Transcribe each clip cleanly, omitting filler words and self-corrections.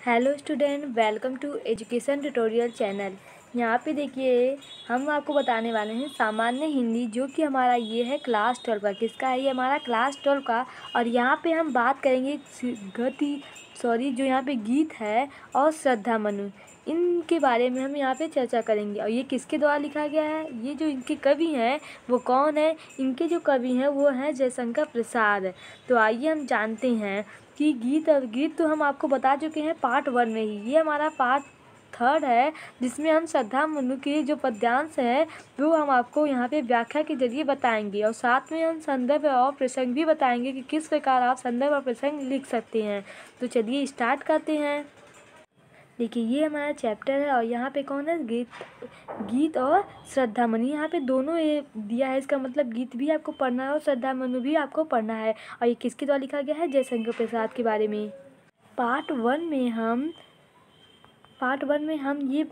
Hello student, welcome to education tutorial channel. यहाँ पे देखिए हम आपको बताने वाले हैं सामान्य हिंदी, जो कि हमारा ये है क्लास 12 का। किसका है ये? हमारा क्लास 12 का। और यहाँ पे हम बात करेंगे जो यहाँ पे गीत है और श्रद्धा मनु, इनके बारे में हम यहाँ पे चर्चा करेंगे। और ये किसके द्वारा लिखा गया है? ये जो इनके कवि हैं वो कौन है? इनके जो कवि हैं वो हैं जयशंकर प्रसाद। तो आइए हम जानते हैं कि गीत तो हम आपको बता चुके हैं पार्ट 1 में ही। ये हमारा पार्ट 3 है, जिसमें हम श्रद्धा मनु के जो पद्यांश है वो हम आपको यहाँ पे व्याख्या के जरिए बताएंगे। और साथ में हम संदर्भ और प्रसंग भी बताएंगे कि किस प्रकार आप संदर्भ और प्रसंग लिख सकते हैं। तो चलिए स्टार्ट करते हैं। देखिए ये हमारा चैप्टर है और यहाँ पे कौन है? गीत और श्रद्धा मनु। यहाँ पे दोनों ये दिया है, इसका मतलब गीत भी आपको पढ़ना है और श्रद्धा मनु भी आपको पढ़ना है। और ये किसके द्वारा लिखा गया है? जयशंकर प्रसाद के बारे में। पार्ट वन में हम ये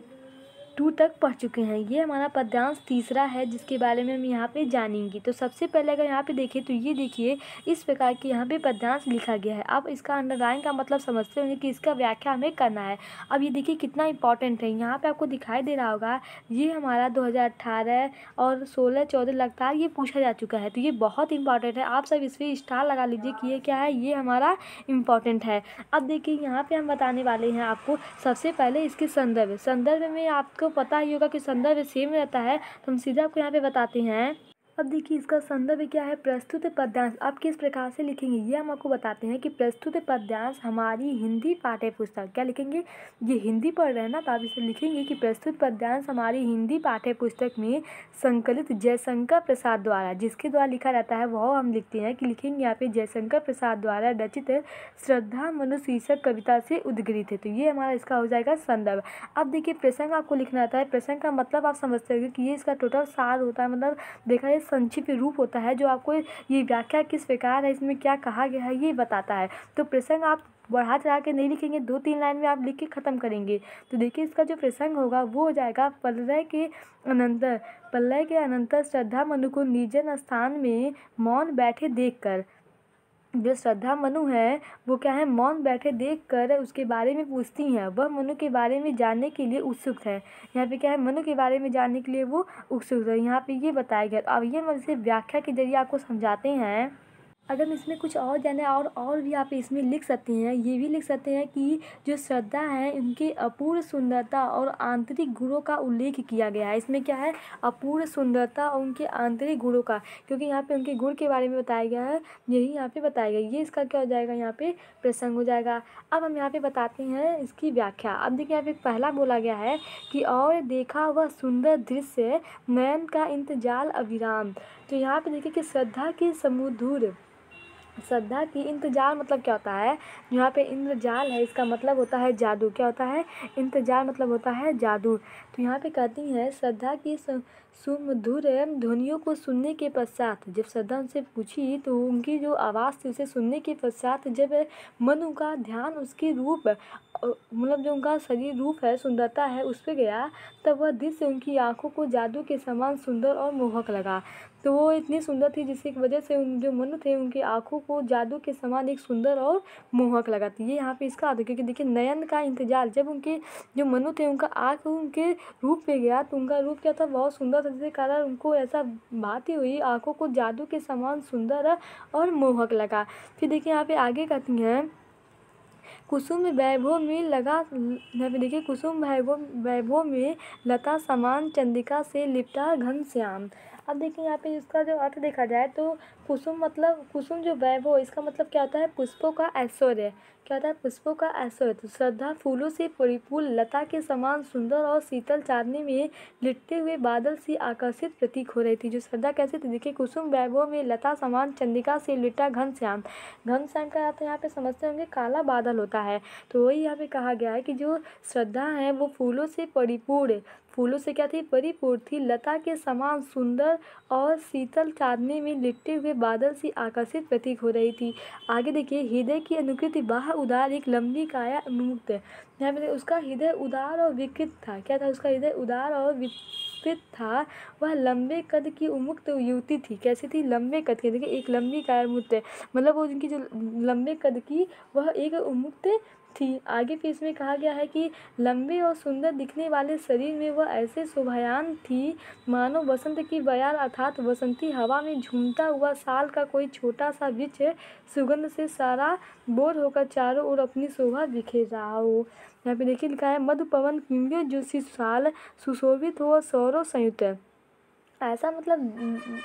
2 तक पढ़ चुके हैं। ये हमारा पद्यांश तीसरा है, जिसके बारे में हम यहाँ पे जानेंगे। तो सबसे पहले अगर यहाँ पे देखें तो ये देखिए इस प्रकार के यहाँ पे पद्यांश लिखा गया है। अब इसका अंडरलाइन का मतलब समझते होंगे कि इसका व्याख्या हमें करना है। अब ये देखिए कितना इंपॉर्टेंट है। यहाँ पे आपको दिखाई दे रहा होगा, ये हमारा 2018 और 16-14 लगातार ये पूछा जा चुका है। तो ये बहुत इंपॉर्टेंट है। आप सब इस पर स्टार लगा लीजिए कि ये क्या है, ये हमारा इम्पॉर्टेंट है। अब देखिए यहाँ पे हम बताने वाले हैं आपको सबसे पहले इसके संदर्भ में। आपको पता ही होगा कि संदर्भ सेम रहता है, तो हम सीधा आपको यहाँ पे बताते हैं। अब देखिए इसका संदर्भ क्या है? प्रस्तुत पद्यांश। आप किस प्रकार से लिखेंगे ये हम आपको बताते हैं कि प्रस्तुत पद्यांश हमारी हिंदी पाठ्य पुस्तक। क्या लिखेंगे? ये हिंदी पढ़ रहे हैं ना, तो आप इसे लिखेंगे कि प्रस्तुत पद्यांश हमारी हिंदी पाठ्य पुस्तक में संकलित जयशंकर प्रसाद द्वारा, जिसके द्वारा लिखा रहता है वह हम लिखते हैं कि लिखेंगे यहाँ पे जयशंकर प्रसाद द्वारा रचित श्रद्धा मनु शीर्षक कविता से उद्गृहित है। तो ये हमारा इसका हो जाएगा संदर्भ। अब देखिए प्रसंग आपको लिखना आता है। प्रसंग का मतलब आप समझते होंगे कि ये इसका टोटल सार होता है, मतलब देखा जाए संक्षिप्त रूप होता है, जो आपको ये व्याख्या किस प्रकार है, इसमें क्या कहा गया है, ये बताता है। तो प्रसंग आप बढ़ा चढ़ा के नहीं लिखेंगे, 2-3 लाइन में आप लिख के ख़त्म करेंगे। तो देखिए इसका जो प्रसंग होगा वो हो जाएगा, प्रलय के अनंतर श्रद्धा मनु को निर्जन स्थान में मौन बैठे देखकर। जो श्रद्धा मनु है वो क्या है? मौन बैठे देखकर उसके बारे में पूछती हैं। वह मनु के बारे में जानने के लिए उत्सुक है। यहाँ पे क्या है? मनु के बारे में जानने के लिए वो उत्सुक है, यहाँ पे ये बताया गया। अब ये हम इसे व्याख्या के जरिए आपको समझाते हैं। अगर हम इसमें कुछ और जाने और भी आप इसमें लिख सकते हैं। ये भी लिख सकते हैं कि जो श्रद्धा है उनकी अपूर्व सुंदरता और आंतरिक गुणों का उल्लेख किया गया है। इसमें क्या है? अपूर्व सुंदरता और उनके आंतरिक गुणों का, क्योंकि यहाँ पे उनके गुण के बारे में बताया गया है, यही यहाँ पे बताया गया। ये इसका क्या हो जाएगा? यहाँ पे प्रसंग हो जाएगा। अब हम यहाँ पे बताते हैं इसकी व्याख्या। अब देखिए यहाँ पे पहला बोला गया है कि और देखा वह सुंदर दृश्य नयन का इंतजार अविराम। तो यहाँ पे देखिए कि श्रद्धा की इंतजार मतलब क्या होता है? यहाँ पे इंद्रजाल है, इसका मतलब होता है जादू। क्या होता है? इंतजार मतलब होता है जादू। तो यहाँ पे कहती है श्रद्धा की सुमधुर ध्वनियों को सुनने के पश्चात, जब श्रद्धा उनसे पूछी तो उनकी जो आवाज़ थी उसे सुनने के पश्चात जब मनु का ध्यान उसके रूप, मतलब जो उनका शरीर रूप है, सुंदरता है, उस पर गया, तब वह दृश्य उनकी आंखों को जादू के समान सुंदर और मोहक लगा। तो वो इतनी सुंदर थी जिसकी वजह से उन जो मनु थे उनकी आंखों को जादू के समान एक सुंदर और मोहक लगा। तो ये यहाँ पे इसका अर्थ है, क्योंकि देखिए नयन का इंतजार, जब उनके जो मनु थे उनका आँख उनके रूप पे गया तो उनका रूप क्या था? बहुत सुंदर था, जिसके कारण उनको ऐसा भाती हुई आंखों को जादू के समान सुंदर और मोहक लगा। फिर देखिए यहाँ पे आगे कहती हैं कुसुम वैभव में लगा, यहाँ पे देखिए कुसुम वैभव में लता समान चंद्रिका से लिपटा घनश्याम। अब देखिए यहाँ पे इसका जो अर्थ देखा जाए तो कुसुम मतलब कुसुम जो वैभव, इसका मतलब क्या होता है? पुष्पों का ऐश्वर्य। क्या होता है? पुष्पों का ऐश्वर्य। तो श्रद्धा फूलों से परिपूर्ण लता के समान सुंदर और शीतल चांदनी में लिपटे हुए बादल से आकर्षित प्रतीक हो रही थी। जो श्रद्धा कैसे थी? देखिए कुसुम वैभव में लता समान चंद्रिका से लिपटा घनश्याम। घनश्याम का अर्थ यहाँ पे समझते होंगे काला बादल होता है। तो वही यहाँ पे कहा गया है कि जो श्रद्धा है वो फूलों से परिपूर्ण, फूलों से क्या थी? परिपूर्ण थी, लता के समान सुंदर और शीतल चांदनी में लिपटे हुए बादल से आकर्षित प्रतीक हो रही थी। आगे देखिए हृदय की अनुकृति बाह उदार एक लंबी काया उन्मुक्त। यहाँ पे उसका हृदय उदार और विकृत था। क्या था? उसका हृदय उदार और विकृत था। वह लंबे कद की उन्मुक्त युवती थी। कैसी थी? लंबे कद की। देखिए एक लंबी काया उन्मुक्त, मतलब वो उनकी जो लंबे कद की वह एक उन्मुक्त थी। आगे फिर इसमें कहा गया है कि लंबे और सुंदर दिखने वाले शरीर में वह ऐसे शोभायान थी मानो वसंत की बयार अर्थात बसंती हवा में झूमता हुआ साल का कोई छोटा सा वृक्ष सुगंध से सारा बोर होकर चारों ओर अपनी शोभा बिखेर रहा हो। यहाँ पे देखिए लिखा है मधु पवन किंगे जो साल सुशोभित हो सौरों संयुक्त है। ऐसा मतलब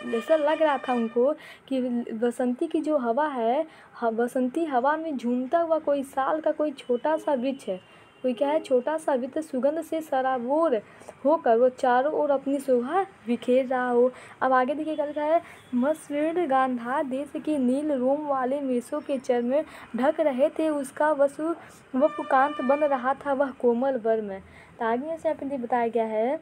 जैसा लग रहा था उनको कि बसंती की जो हवा है, बसंती हवा में झूमता हुआ कोई साल का कोई छोटा सा वृक्ष है, कोई क्या है छोटा सा वृक्ष सुगंध से सराबोर होकर वो चारों ओर अपनी शोभा बिखेर रहा हो। अब आगे देखिए क्या लिखा है मसृण गांधार देश की नील रोम वाले मेषों के चर्म ढक रहे थे उसका वपुकांत बन रहा था वह कोमल वर्म। तो आगे से यहाँ पे बताया गया है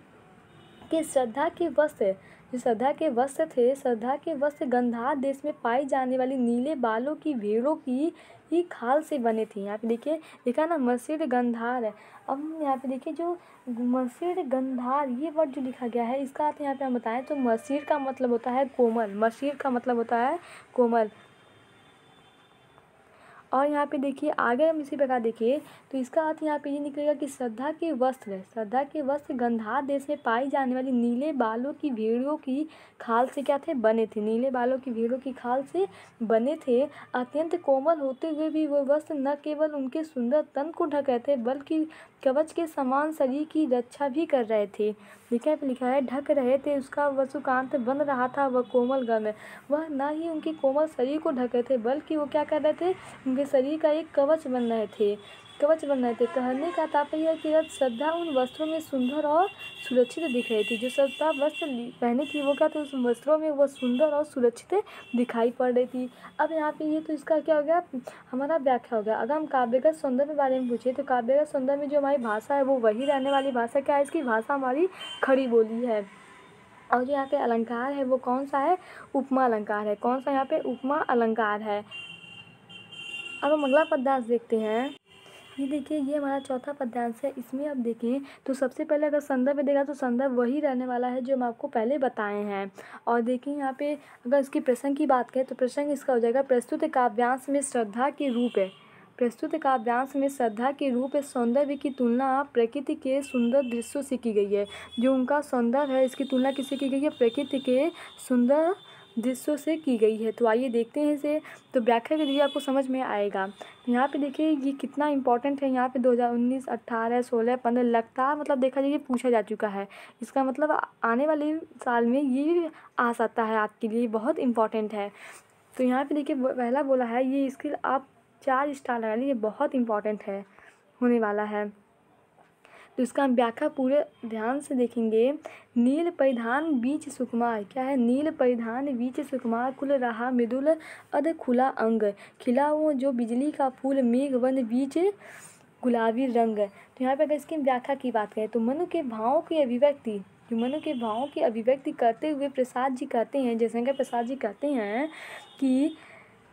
कि श्रद्धा के वस्त्र जो श्रद्धा के वस्त्र थे, श्रद्धा के वस्त्र गंधार देश में पाई जाने वाली नीले बालों की भेड़ों की ही खाल से बने थे। यहाँ पे देखिए लिखा ना मसीर गंधार है। अब यहाँ पे देखिए जो मसीर गंधार ये वर्ड जो लिखा गया है इसका अर्थ यहाँ पे हम बताएं तो मसीर का मतलब होता है कोमल, मसीर का मतलब होता है कोमल। और यहाँ पे देखिए आगे हम इसी प्रकार देखिए तो इसका अर्थ यहाँ पे ये निकलेगा कि श्रद्धा के वस्त्र गंधार देश में पाई जाने वाली नीले बालों की भेड़ों की खाल से क्या थे बने थे, नीले बालों की भेड़ों की खाल से बने थे। अत्यंत कोमल होते हुए भी वह वस्त्र न केवल उनके सुंदर तन को ढक रहे थे बल्कि कवच के समान शरीर की रक्षा भी कर रहे थे। लिखा है ढक रहे थे उसका वसुकांत बन रहा था वह कोमल गम। वह न ही उनके कोमल शरीर को ढक रहे थे बल्कि वो क्या कर रहे थे उनके शरीर का एक कवच बन रहे थे। कहने का तात्पर्य है कि श्रद्धा उन वस्त्रों में सुंदर और सुरक्षित दिख रही थी। जो श्रद्धा वस्त्र पहनी थी वो क्या थे उस वस्त्रों में वह सुंदर और सुरक्षित दिखाई पड़ रही थी। अब यहाँ पे ये तो इसका क्या हो गया हमारा व्याख्या हो गया। अगर हम काव्यगत सौंदर्य के बारे में पूछे तो काव्यगत सौंदर्य में जो हमारी भाषा है वो वही रहने वाली भाषा क्या है, इसकी भाषा हमारी खड़ी बोली है। और जो यहाँ पे अलंकार है वो कौन सा है, उपमा अलंकार है। कौन सा यहाँ पे उपमा अलंकार है। अब हम अगला पद्यांश देखते हैं। ये देखिए ये हमारा चौथा पद्यांश है। इसमें अब देखें तो सबसे पहले अगर संदर्भ देगा तो संदर्भ वही रहने वाला है जो हम आपको पहले बताए हैं। और देखिए यहाँ पे अगर इसकी प्रसंग की बात करें तो प्रसंग इसका हो जाएगा प्रस्तुत काव्यांश में श्रद्धा के रूप है। प्रस्तुत काव्यांश में श्रद्धा के रूप सौंदर्य की तुलना प्रकृति के सुंदर दृश्यों से की गई है। जो उनका सौंदर्य है इसकी तुलना किससे की गई है, प्रकृति के सुंदर दृश्यों से की गई है। तो आइए देखते हैं इसे, तो व्याख्या के लिए आपको समझ में आएगा। यहाँ पे देखिए ये कितना इंपॉर्टेंट है। यहाँ पे 2019, 18, 16, 15 लगातार मतलब देखा जाए ये पूछा जा चुका है। इसका मतलब आने वाले साल में ये आ सकता है आपके लिए, बहुत इंपॉर्टेंट है। तो यहाँ पे देखिए पहला बोला है ये इसके आप 4 स्टार लगा लीजिए, बहुत इंपॉर्टेंट है होने वाला है। तो इसका हम व्याख्या पूरे ध्यान से देखेंगे। नील परिधान बीच सुकुमार, क्या है नील परिधान बीच सुकुमार कुल रहा मृदुल अध खुला अंग खिला वो जो बिजली का फूल मेघ वन बीच गुलाबी रंग। तो यहाँ पे अगर इसकी व्याख्या की बात करें तो मनु के भावों की अभिव्यक्ति, जो मनु के भावों की अभिव्यक्ति करते हुए प्रसाद जी कहते हैं, जयशंकर प्रसाद जी कहते हैं कि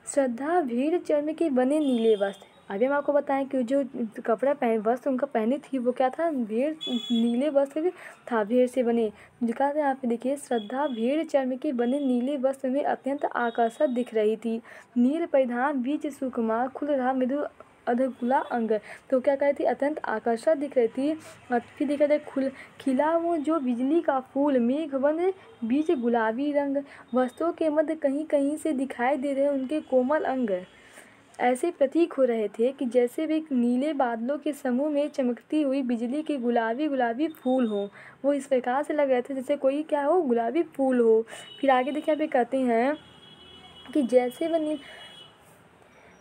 श्रद्धा भीड़ चर्म के बने नीले वस्त्र। अभी हम आपको बताएं कि जो कपड़ा वस्त्र उनका पहनी थी वो क्या था, भेड़ नीले वस्त्र था, भेड़ से बने। लिखा था यहाँ पे देखिए श्रद्धा भेड़ चर्म के बने नीले वस्त्र में अत्यंत आकर्षक दिख रही थी। नील परिधान बीच सुकुमार खुल रहा मृदु अधकुला अंग, तो क्या कहती थी अत्यंत आकर्षक दिख रही थी। और फिर देखा जाए खिला वो जो बिजली का फूल मेघ वन बीच गुलाबी रंग, वस्त्रों के मध्य कहीं कहीं से दिखाई दे रहे उनके कोमल अंग ऐसे प्रतीक हो रहे थे कि जैसे वे नीले बादलों के समूह में चमकती हुई बिजली के गुलाबी गुलाबी फूल हों। वो इस प्रकार से लग रहे थे जैसे कोई क्या हो, गुलाबी फूल हो। फिर आगे देखिए पे कहते हैं कि जैसे वह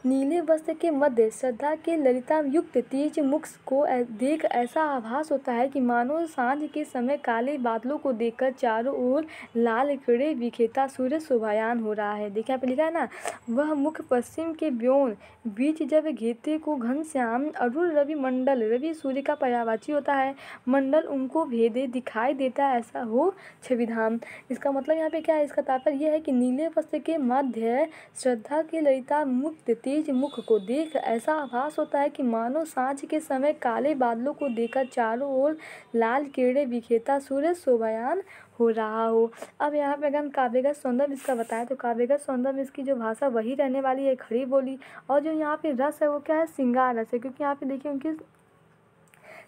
नीले वस्त्र के मध्य श्रद्धा के ललिता युक्त तेज मुख को देख ऐसा आभास होता है कि मानो सांझ के समय काले बादलों को देखकर चारों ओर लाल किरणें बिखेरता सूर्य शोभायान हो रहा है। देखिए यहाँ पे लिखा है ना, वह मुख पश्चिम के व्योम बीच जब घेते को घनश्याम अरुण रवि मंडल, रवि सूर्य का पर्यायवाची होता है, मंडल उनको भेदे दिखाई देता ऐसा हो छविधाम। इसका मतलब यहाँ पे क्या है, इसका तात्पर्य यह है कि नीले वस्त्र के मध्य श्रद्धा के ललिता मुक्त तेज मुख को देख ऐसा आभास होता है कि मानो सांझ के समय काले बादलों को देखकर चारों ओर लाल किरणें बिखेरता सूर्य शोभायान हो रहा हो। अब यहाँ पे अगर हम काव्यगत सौंदर्य इसका बताएं तो काव्यगत सौंदर्य में इसकी जो भाषा वही रहने वाली है, खड़ी बोली। और जो यहाँ पे रस है वो क्या है, श्रृंगार रस है, क्योंकि यहाँ पे देखिए उनके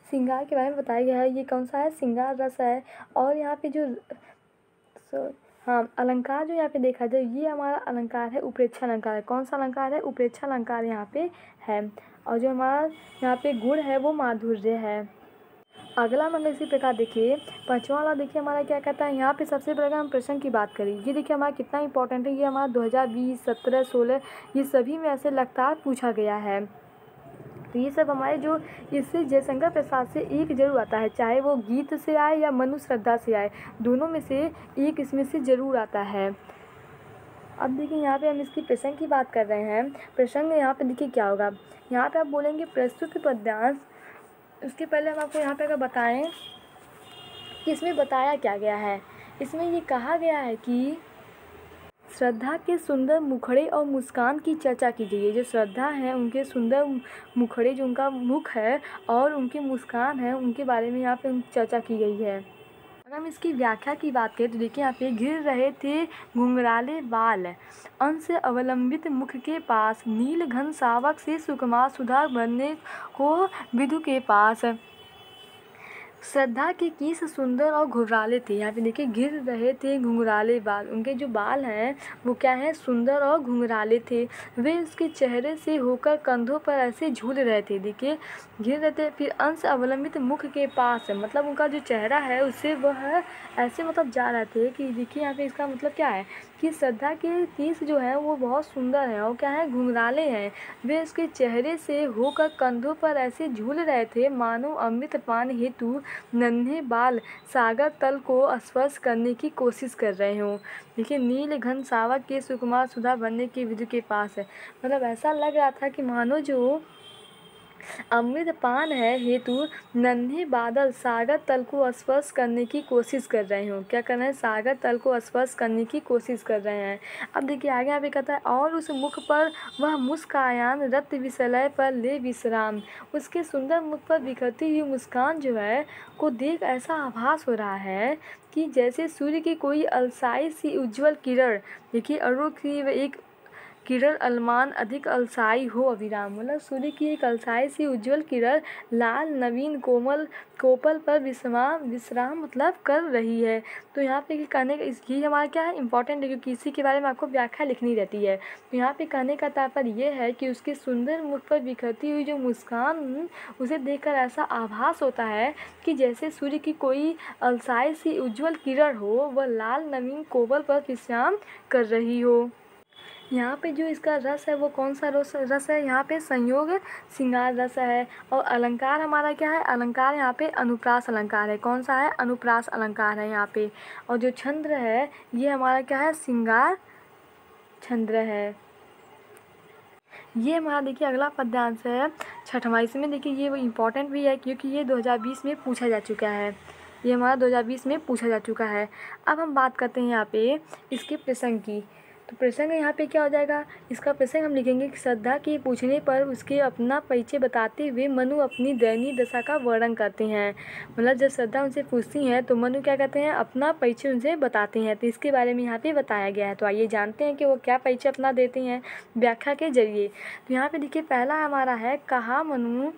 श्रृंगार के बारे में बताया गया है। ये कौन सा है, श्रृंगार रस है। और यहाँ पे जो हाँ अलंकार जो यहाँ पे देखा जाए, ये हमारा अलंकार है उपेक्षा अलंकार है। कौन सा अलंकार है, उपेक्षा अलंकार यहाँ पे है। और जो हमारा यहाँ पे गुण है वो माधुर्य है। अगला मतलब इसी प्रकार देखिए, पाँचवा वाला देखिए हमारा क्या कहता है। यहाँ पे सबसे पहले हम प्रश्न की बात करें, ये देखिए हमारा कितना इंपॉर्टेंट है। ये हमारा 2020, 17, 16 ये सभी में ऐसे लगातार पूछा गया है। तो ये सब हमारे जो इससे जयशंकर प्रसाद से एक जरूर आता है, चाहे वो गीत से आए या मनु श्रद्धा से आए, दोनों में से एक इसमें से जरूर आता है। अब देखिए यहाँ पे हम इसकी प्रसंग की बात कर रहे हैं। प्रसंग यहाँ पे देखिए क्या होगा, यहाँ पे आप बोलेंगे प्रस्तुत पद्यांश। उसके पहले हम आपको यहाँ पे अगर बताएं कि इसमें बताया क्या गया है। इसमें ये कहा गया है कि श्रद्धा के सुंदर मुखड़े और मुस्कान की चर्चा की गई है। जो श्रद्धा है उनके सुंदर मुखड़े, जो उनका मुख है और उनकी मुस्कान है, उनके बारे में यहाँ पे चर्चा की गई है। अगर हम इसकी व्याख्या की बात करें तो देखिए यहाँ पे घिर रहे थे घुंघराले बाल अंश अवलंबित मुख के पास, नील घन सावक से सुकुमार सुधा बनने को विदु के पास। श्रद्धा के केस सुंदर और घुंघराले थे। यहाँ पे देखिए घिर रहे थे घुंघराले बाल, उनके जो बाल हैं वो क्या हैं, सुंदर और घुंघराले थे। वे उसके चेहरे से होकर कंधों पर ऐसे झूल रहे थे। देखिए घिर रहे थे, फिर अंश अवलंबित मुख के पास, मतलब उनका जो चेहरा है उससे वह ऐसे मतलब जा रहे थे कि देखिए यहाँ पे इसका मतलब क्या है कि श्रद्धा के केस जो है वो बहुत सुंदर हैं और क्या है, घुंघराले हैं। वे उसके चेहरे से होकर कंधों पर ऐसे झूल रहे थे मानो अमृत पान हेतु नन्हे बाल सागर तल को स्पर्श करने की कोशिश कर रहे हों। देखिए नील घन सावक के सुकुमार सुधा बनने के विदु के पास है, मतलब ऐसा लग रहा था कि मानो जो अमृत पान है हेतु नन्हे बादल सागर तल को स्पर्श करने की कोशिश कर रहे हो। क्या कर रहे हैं, सागर तल को स्पर्श करने की कोशिश कर रहे हैं। अब देखिए आगे यहाँ पे कहता है, और उस मुख पर वह मुस्कान रत विसलय पर ले विश्राम। उसके सुंदर मुख पर बिखरती हुई मुस्कान जो है को देख ऐसा आभास हो रहा है कि जैसे सूर्य की कोई अलसाई सी उज्ज्वल किरण, देखिए अरुण की एक किरण अलमान अधिक अलसाई हो अविराम, मतलब सूर्य की एक अलसाई सी उज्ज्वल किरण लाल नवीन कोमल कोपल पर विश्राम मतलब कर रही है। तो यहाँ पे कहने का ये हमारा क्या है, इंपॉर्टेंट है, क्योंकि इसी के बारे में आपको व्याख्या लिखनी रहती है। तो यहाँ पे कहने का तात्पर्य ये है कि उसके सुंदर मुख पर बिखरती हुई जो मुस्कान, उसे देखकर ऐसा आभास होता है कि जैसे सूर्य की कोई अलसाई सी उज्ज्वल किरण हो, वह लाल नवीन कोमल पर विश्राम कर रही हो। यहाँ पे जो इसका रस है वो कौन सा रस है, यहाँ पे संयोग श्रृंगार रस है। और अलंकार हमारा क्या है, अलंकार यहाँ पे अनुप्रास अलंकार है। कौन सा है, अनुप्रास अलंकार है यहाँ पे। और जो छंद है ये हमारा क्या है, श्रृंगार छंद है। ये हमारा देखिए अगला पद्यांश है छठवां। इसमें देखिए ये वो इम्पोर्टेंट भी है क्योंकि ये 2020 में पूछा जा चुका है। ये हमारा 2020 में पूछा जा चुका है। अब हम बात करते हैं यहाँ पे इसके प्रसंग की। तो प्रसंग यहाँ पे क्या हो जाएगा, इसका प्रसंग हम लिखेंगे कि श्रद्धा के पूछने पर उसके अपना परिचय बताते हुए मनु अपनी दयनीय दशा का वर्णन करते हैं। मतलब जब श्रद्धा उनसे पूछती हैं तो मनु क्या कहते हैं, अपना परिचय उनसे बताते हैं। तो इसके बारे में यहाँ पे बताया गया है। तो आइए जानते हैं कि वो क्या परिचय अपना देते हैं व्याख्या के जरिए। तो यहाँ पे देखिए पहला हमारा है, कहा मनु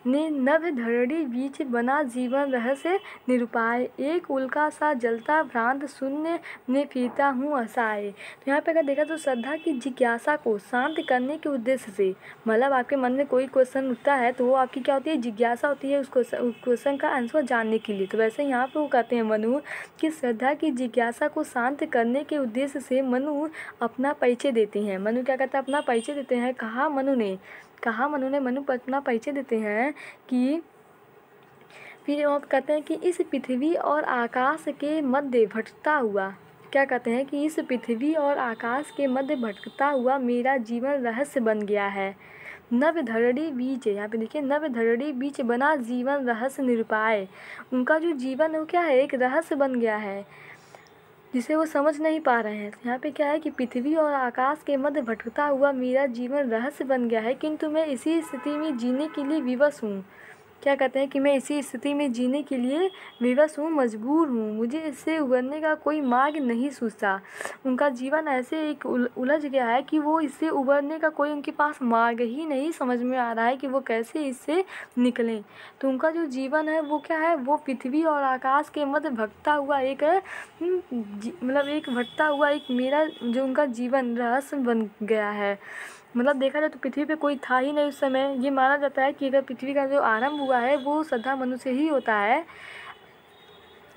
ने नभ धरणी बीच बना जीवन रहस्य निरुपाय, एक उल्का सा जलता भ्रांत शून्य में फिरता हूँ असाए। तो यहाँ पे अगर देखा तो श्रद्धा की जिज्ञासा को शांत करने के उद्देश्य से, मतलब आपके मन में कोई क्वेश्चन उठता है तो वो आपकी क्या होती है, जिज्ञासा होती है उस क्वेश्चन का आंसर जानने के लिए। तो वैसे यहाँ पे वो कहते हैं मनु कि श्रद्धा की जिज्ञासा को शांत करने के उद्देश्य से मनु अपना परिचय देते हैं। मनु क्या कहता है, अपना परिचय देते हैं। कहा मनु ने मनु अपना परिचय देते हैं कि फिर वो कहते हैं कि इस पृथ्वी और आकाश के मध्य भटकता हुआ, क्या कहते हैं कि इस पृथ्वी और आकाश के मध्य भटकता हुआ मेरा जीवन रहस्य बन गया है। नव धरणी बीच, यहाँ पे देखिए नव धरणी बीच बना जीवन रहस्य निरुपाय, उनका जो जीवन है वो क्या है, एक रहस्य बन गया है जिसे वो समझ नहीं पा रहे हैं। यहाँ पे क्या है कि पृथ्वी और आकाश के मध्य भटकता हुआ मेरा जीवन रहस्य बन गया है, किंतु मैं इसी स्थिति में जीने के लिए विवश हूँ। क्या कहते हैं कि मैं इसी स्थिति में जीने के लिए विवश हूँ, मजबूर हूँ, मुझे इससे उबरने का कोई मार्ग नहीं सूझता। उनका जीवन ऐसे एक उलझ गया है कि वो इससे उबरने का कोई उनके पास मार्ग ही नहीं समझ में आ रहा है कि वो कैसे इससे निकलें। तो उनका जो जीवन है वो क्या है, वो पृथ्वी और आकाश के मध्य भटकता हुआ एक मतलब एक भटकता हुआ एक मेरा जो उनका जीवन रहस्य बन गया है। मतलब देखा जाए तो पृथ्वी पे कोई था ही नहीं उस समय। ये माना जाता है कि अगर पृथ्वी का जो आरंभ हुआ है वो श्रद्धा मनु से ही होता है,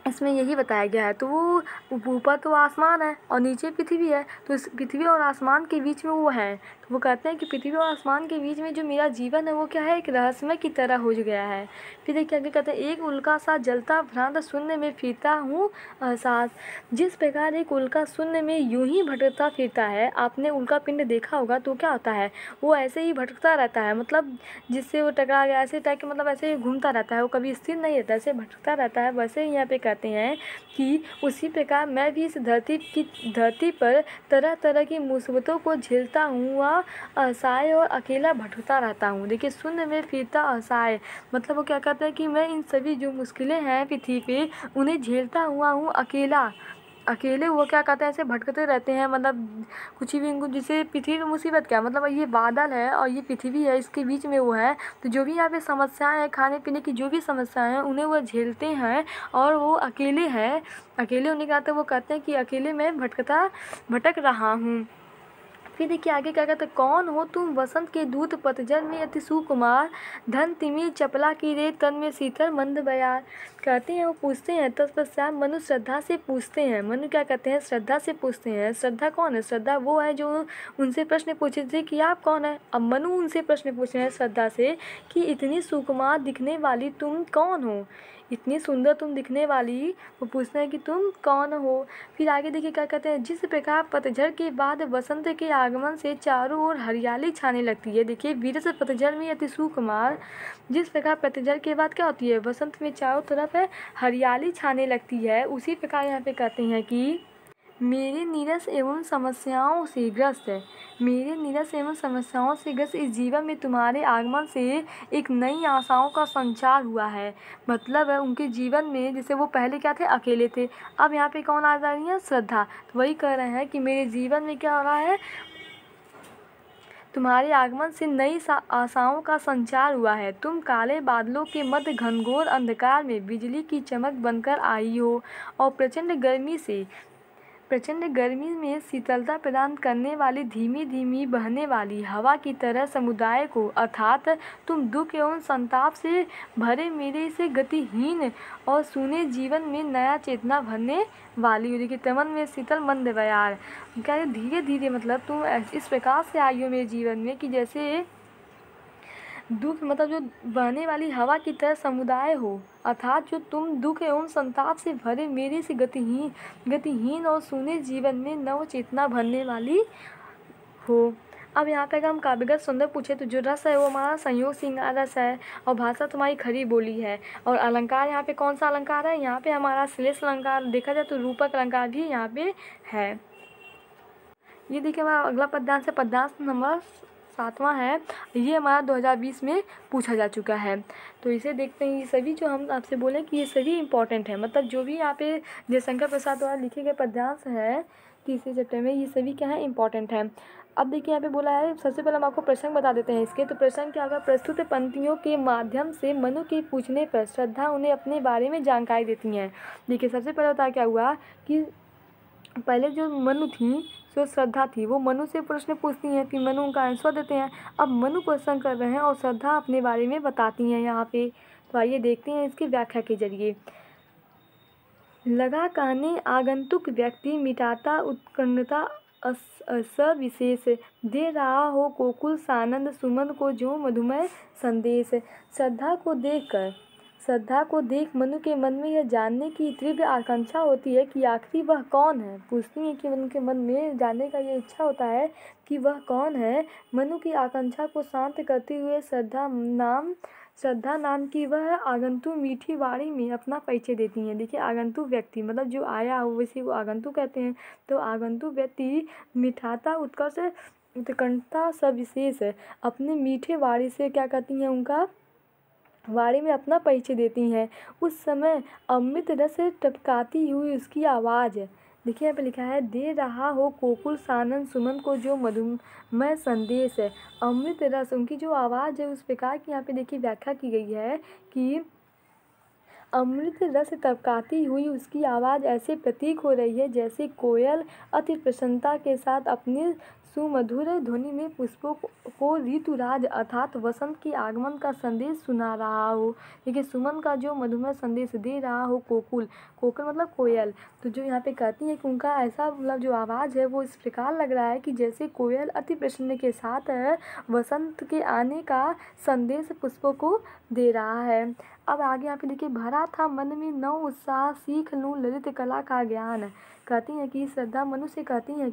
इसमें यही बताया गया है। तो वो ऊपर तो आसमान है और नीचे पृथ्वी है, तो इस पृथ्वी और आसमान के बीच में वो है। तो वो कहते हैं कि पृथ्वी और आसमान के बीच में जो मेरा जीवन है वो क्या है, एक रहस्यमय की तरह हो गया है। फिर देखिए आगे कहते हैं, एक उल्का सा जलता भ्रांत शून्य में फिरता हूँ एहसास। जिस प्रकार एक उल्का शून्य में यूं ही भटकता फिरता है, आपने उल्का पिंड देखा होगा तो क्या होता है, वो ऐसे ही भटकता रहता है, मतलब जिससे वो टकरा गया ऐसे टाइप के, मतलब ऐसे ही घूमता रहता है, वो कभी स्थिर नहीं रहता, ऐसे भटकता रहता है। वैसे ही यहाँ पे कहते हैं कि उसी प्रकार मैं भी इस धरती पर तरह तरह की मुसीबतों को झेलता हूँ व असहाय और अकेला भटकता रहता हूँ। देखिए शून्य में फिरता असहाय, मतलब वो क्या कहते हैं कि मैं इन सभी जो मुश्किलें हैं पृथ्वी पे उन्हें झेलता हुआ हूँ अकेला। अकेले वो क्या कहते हैं, ऐसे भटकते रहते हैं, मतलब कुछ भी इनको, जैसे पृथ्वी में मुसीबत क्या, मतलब ये बादल है और ये पृथ्वी है, इसके बीच में वो है। तो जो भी यहाँ पे समस्याएं हैं, खाने पीने की जो भी समस्याएं हैं उन्हें वो झेलते हैं और वो अकेले हैं। अकेले होने के नाते वो कहते हैं कि अकेले मैं भटक रहा हूँ। फिर देखिए आगे क्या कहते हैं, कौन हो तुम वसंत के दूत पतझड़ में अति सुकुमार, धन तिमिर चपला की रे तन में शीतल मंद बयार। कहते हैं वो पूछते हैं, तत्पश्चात मनु श्रद्धा से पूछते हैं, मनु क्या कहते हैं, श्रद्धा से पूछते हैं। श्रद्धा कौन है, श्रद्धा वो है जो उनसे प्रश्न पूछे थे कि आप कौन है। अब मनु उनसे प्रश्न पूछ रहे हैं श्रद्धा से कि इतनी सुकुमार दिखने वाली तुम कौन हो, इतनी सुंदर तुम दिखने वाली, वो पूछते हैं कि तुम कौन हो। फिर आगे देखिए क्या कहते हैं, जिस प्रकार पतझड़ के बाद वसंत के आगमन से चारों ओर हरियाली छाने लगती है। देखिए वीर से पतझड़ में अति सुकुमार, जिस प्रकार पतझड़ के बाद क्या होती है, वसंत में चारों तरफ है हरियाली छाने लगती है, उसी प्रकार यहाँ पे कहते हैं कि मेरे नीरस एवं समस्याओं से ग्रस्त है, मेरे नीरस एवं समस्याओं से ग्रस्त इस जीवन में तुम्हारे आगमन से एक नई आशाओं का संचार हुआ है। मतलब है उनके जीवन में, जैसे वो पहले क्या थे, अकेले थे, अब यहाँ पे कौन आ जा रही है, श्रद्धा। तो वही कह रहे हैं कि मेरे जीवन में क्या हो रहा है, तुम्हारे आगमन से नई आशाओं का संचार हुआ है। तुम काले बादलों के मध्य घनघोर अंधकार में बिजली की चमक बनकर आई हो और प्रचंड गर्मी में शीतलता प्रदान करने वाली धीमी धीमी बहने वाली हवा की तरह समुदाय को, अर्थात तुम दुख एवं संताप से भरे मेरे से गतिहीन और सूने जीवन में नया चेतना भरने वाली हो। देखिए तमन में शीतल मंद बयार, क्या धीरे धीरे, मतलब तुम इस प्रकार से आई हो मेरे जीवन में कि जैसे दुख, मतलब जो बहने वाली हवा की तरह समुदाय हो, अर्थात जो तुम दुख एवं संताप से भरे मेरे से गतिहीन और सूने जीवन में नव चेतना भरने वाली हो। अब यहाँ पे अगर हम काव्यगत सुंदर पूछे तो जो रस है वो हमारा संयोग श्रृंगार रस है और भाषा तुम्हारी खरी बोली है। और अलंकार यहाँ पे कौन सा अलंकार है, यहाँ पे हमारा श्लेष अलंकार, देखा जाए तो रूपक अलंकार भी यहाँ पे है। ये देखिए हमारा अगला पद्यांश है, पद्यांश नंबर 7वां है, ये हमारा 2020 में पूछा जा चुका है। तो इसे देखते हैं, ये सभी जो हम आपसे बोले कि ये सभी इंपॉर्टेंट है, मतलब जो भी यहाँ पे जयशंकर प्रसाद द्वारा लिखे गए पद्यांश है तीसरे चैप्टर में, ये सभी क्या है, इंपॉर्टेंट है। अब देखिए यहाँ पे बोला है, सबसे पहले हम आपको प्रसंग बता देते हैं इसके। तो प्रसंग क्या होगा, प्रस्तुत पंक्तियों के माध्यम से मनु के पूछने पर श्रद्धा उन्हें अपने बारे में जानकारी देती हैं। देखिए सबसे पहले होता क्या हुआ कि पहले जो मनु थी, जो श्रद्धा थी, वो मनु से प्रश्न पूछती हैं, फिर मनु उनका आंसर देते हैं। अब मनु प्रश्न कर रहे हैं और श्रद्धा अपने बारे में बताती हैं यहाँ पे। तो आइए देखते हैं इसकी व्याख्या के जरिए। लगा कहने आगंतुक व्यक्ति मिटाता उत्कंठता सविशेष, दे रहा हो कोकुल सानंद सुमन को जो मधुमय संदेश। श्रद्धा को देख मनु के मन में यह जानने की तीव्र आकांक्षा होती है कि आखिर वह कौन है। पूछती है कि मनु के मन में जानने का ये इच्छा होता है कि वह कौन है। मनु की आकांक्षा को शांत करते हुए श्रद्धा नाम की वह आगंतुक मीठी वाणी में अपना परिचय देती हैं। देखिए आगंतुक व्यक्ति, मतलब जो आया हो वैसे वो आगंतुक कहते हैं। तो आगंतुक व्यक्ति मिठाता उत्कर्ष उत्कंठता सविशेष अपने मीठे वाणी से क्या कहती हैं, उनका वाणी में अपना परिचय देती हैं। उस समय अमृत रस टपकाती हुई उसकी आवाज़, देखिए यहाँ पे लिखा है, दे रहा हो कोकुल सानन सुमन को जो मधुमय संदेश है। अमृत रस, उनकी जो आवाज़ है उस प्रकार की यहाँ पे देखिए व्याख्या की गई है कि अमृत रस टपकाती हुई उसकी आवाज़ ऐसे प्रतीक हो रही है जैसे कोयल अति प्रसन्नता के साथ अपने सुमधुर ध्वनि में पुष्पों को ऋतुराज अर्थात वसंत के आगमन का संदेश सुना रहा हो। देखिए सुमन का जो मधुमय संदेश दे रहा हो कोकुल, कोकिल मतलब कोयल, तो जो यहाँ पे कहती है कि उनका ऐसा मतलब जो आवाज़ है वो इस प्रकार लग रहा है कि जैसे कोयल अति प्रसन्न के साथ वसंत के आने का संदेश पुष्पों को दे रहा है। अब आगे यहाँ पे देखिए, भरा था मन में नव उत्साह सीख लूँ ललित कला का ज्ञान। कहती हैं कि श्रद्धा मनु से कहती हैं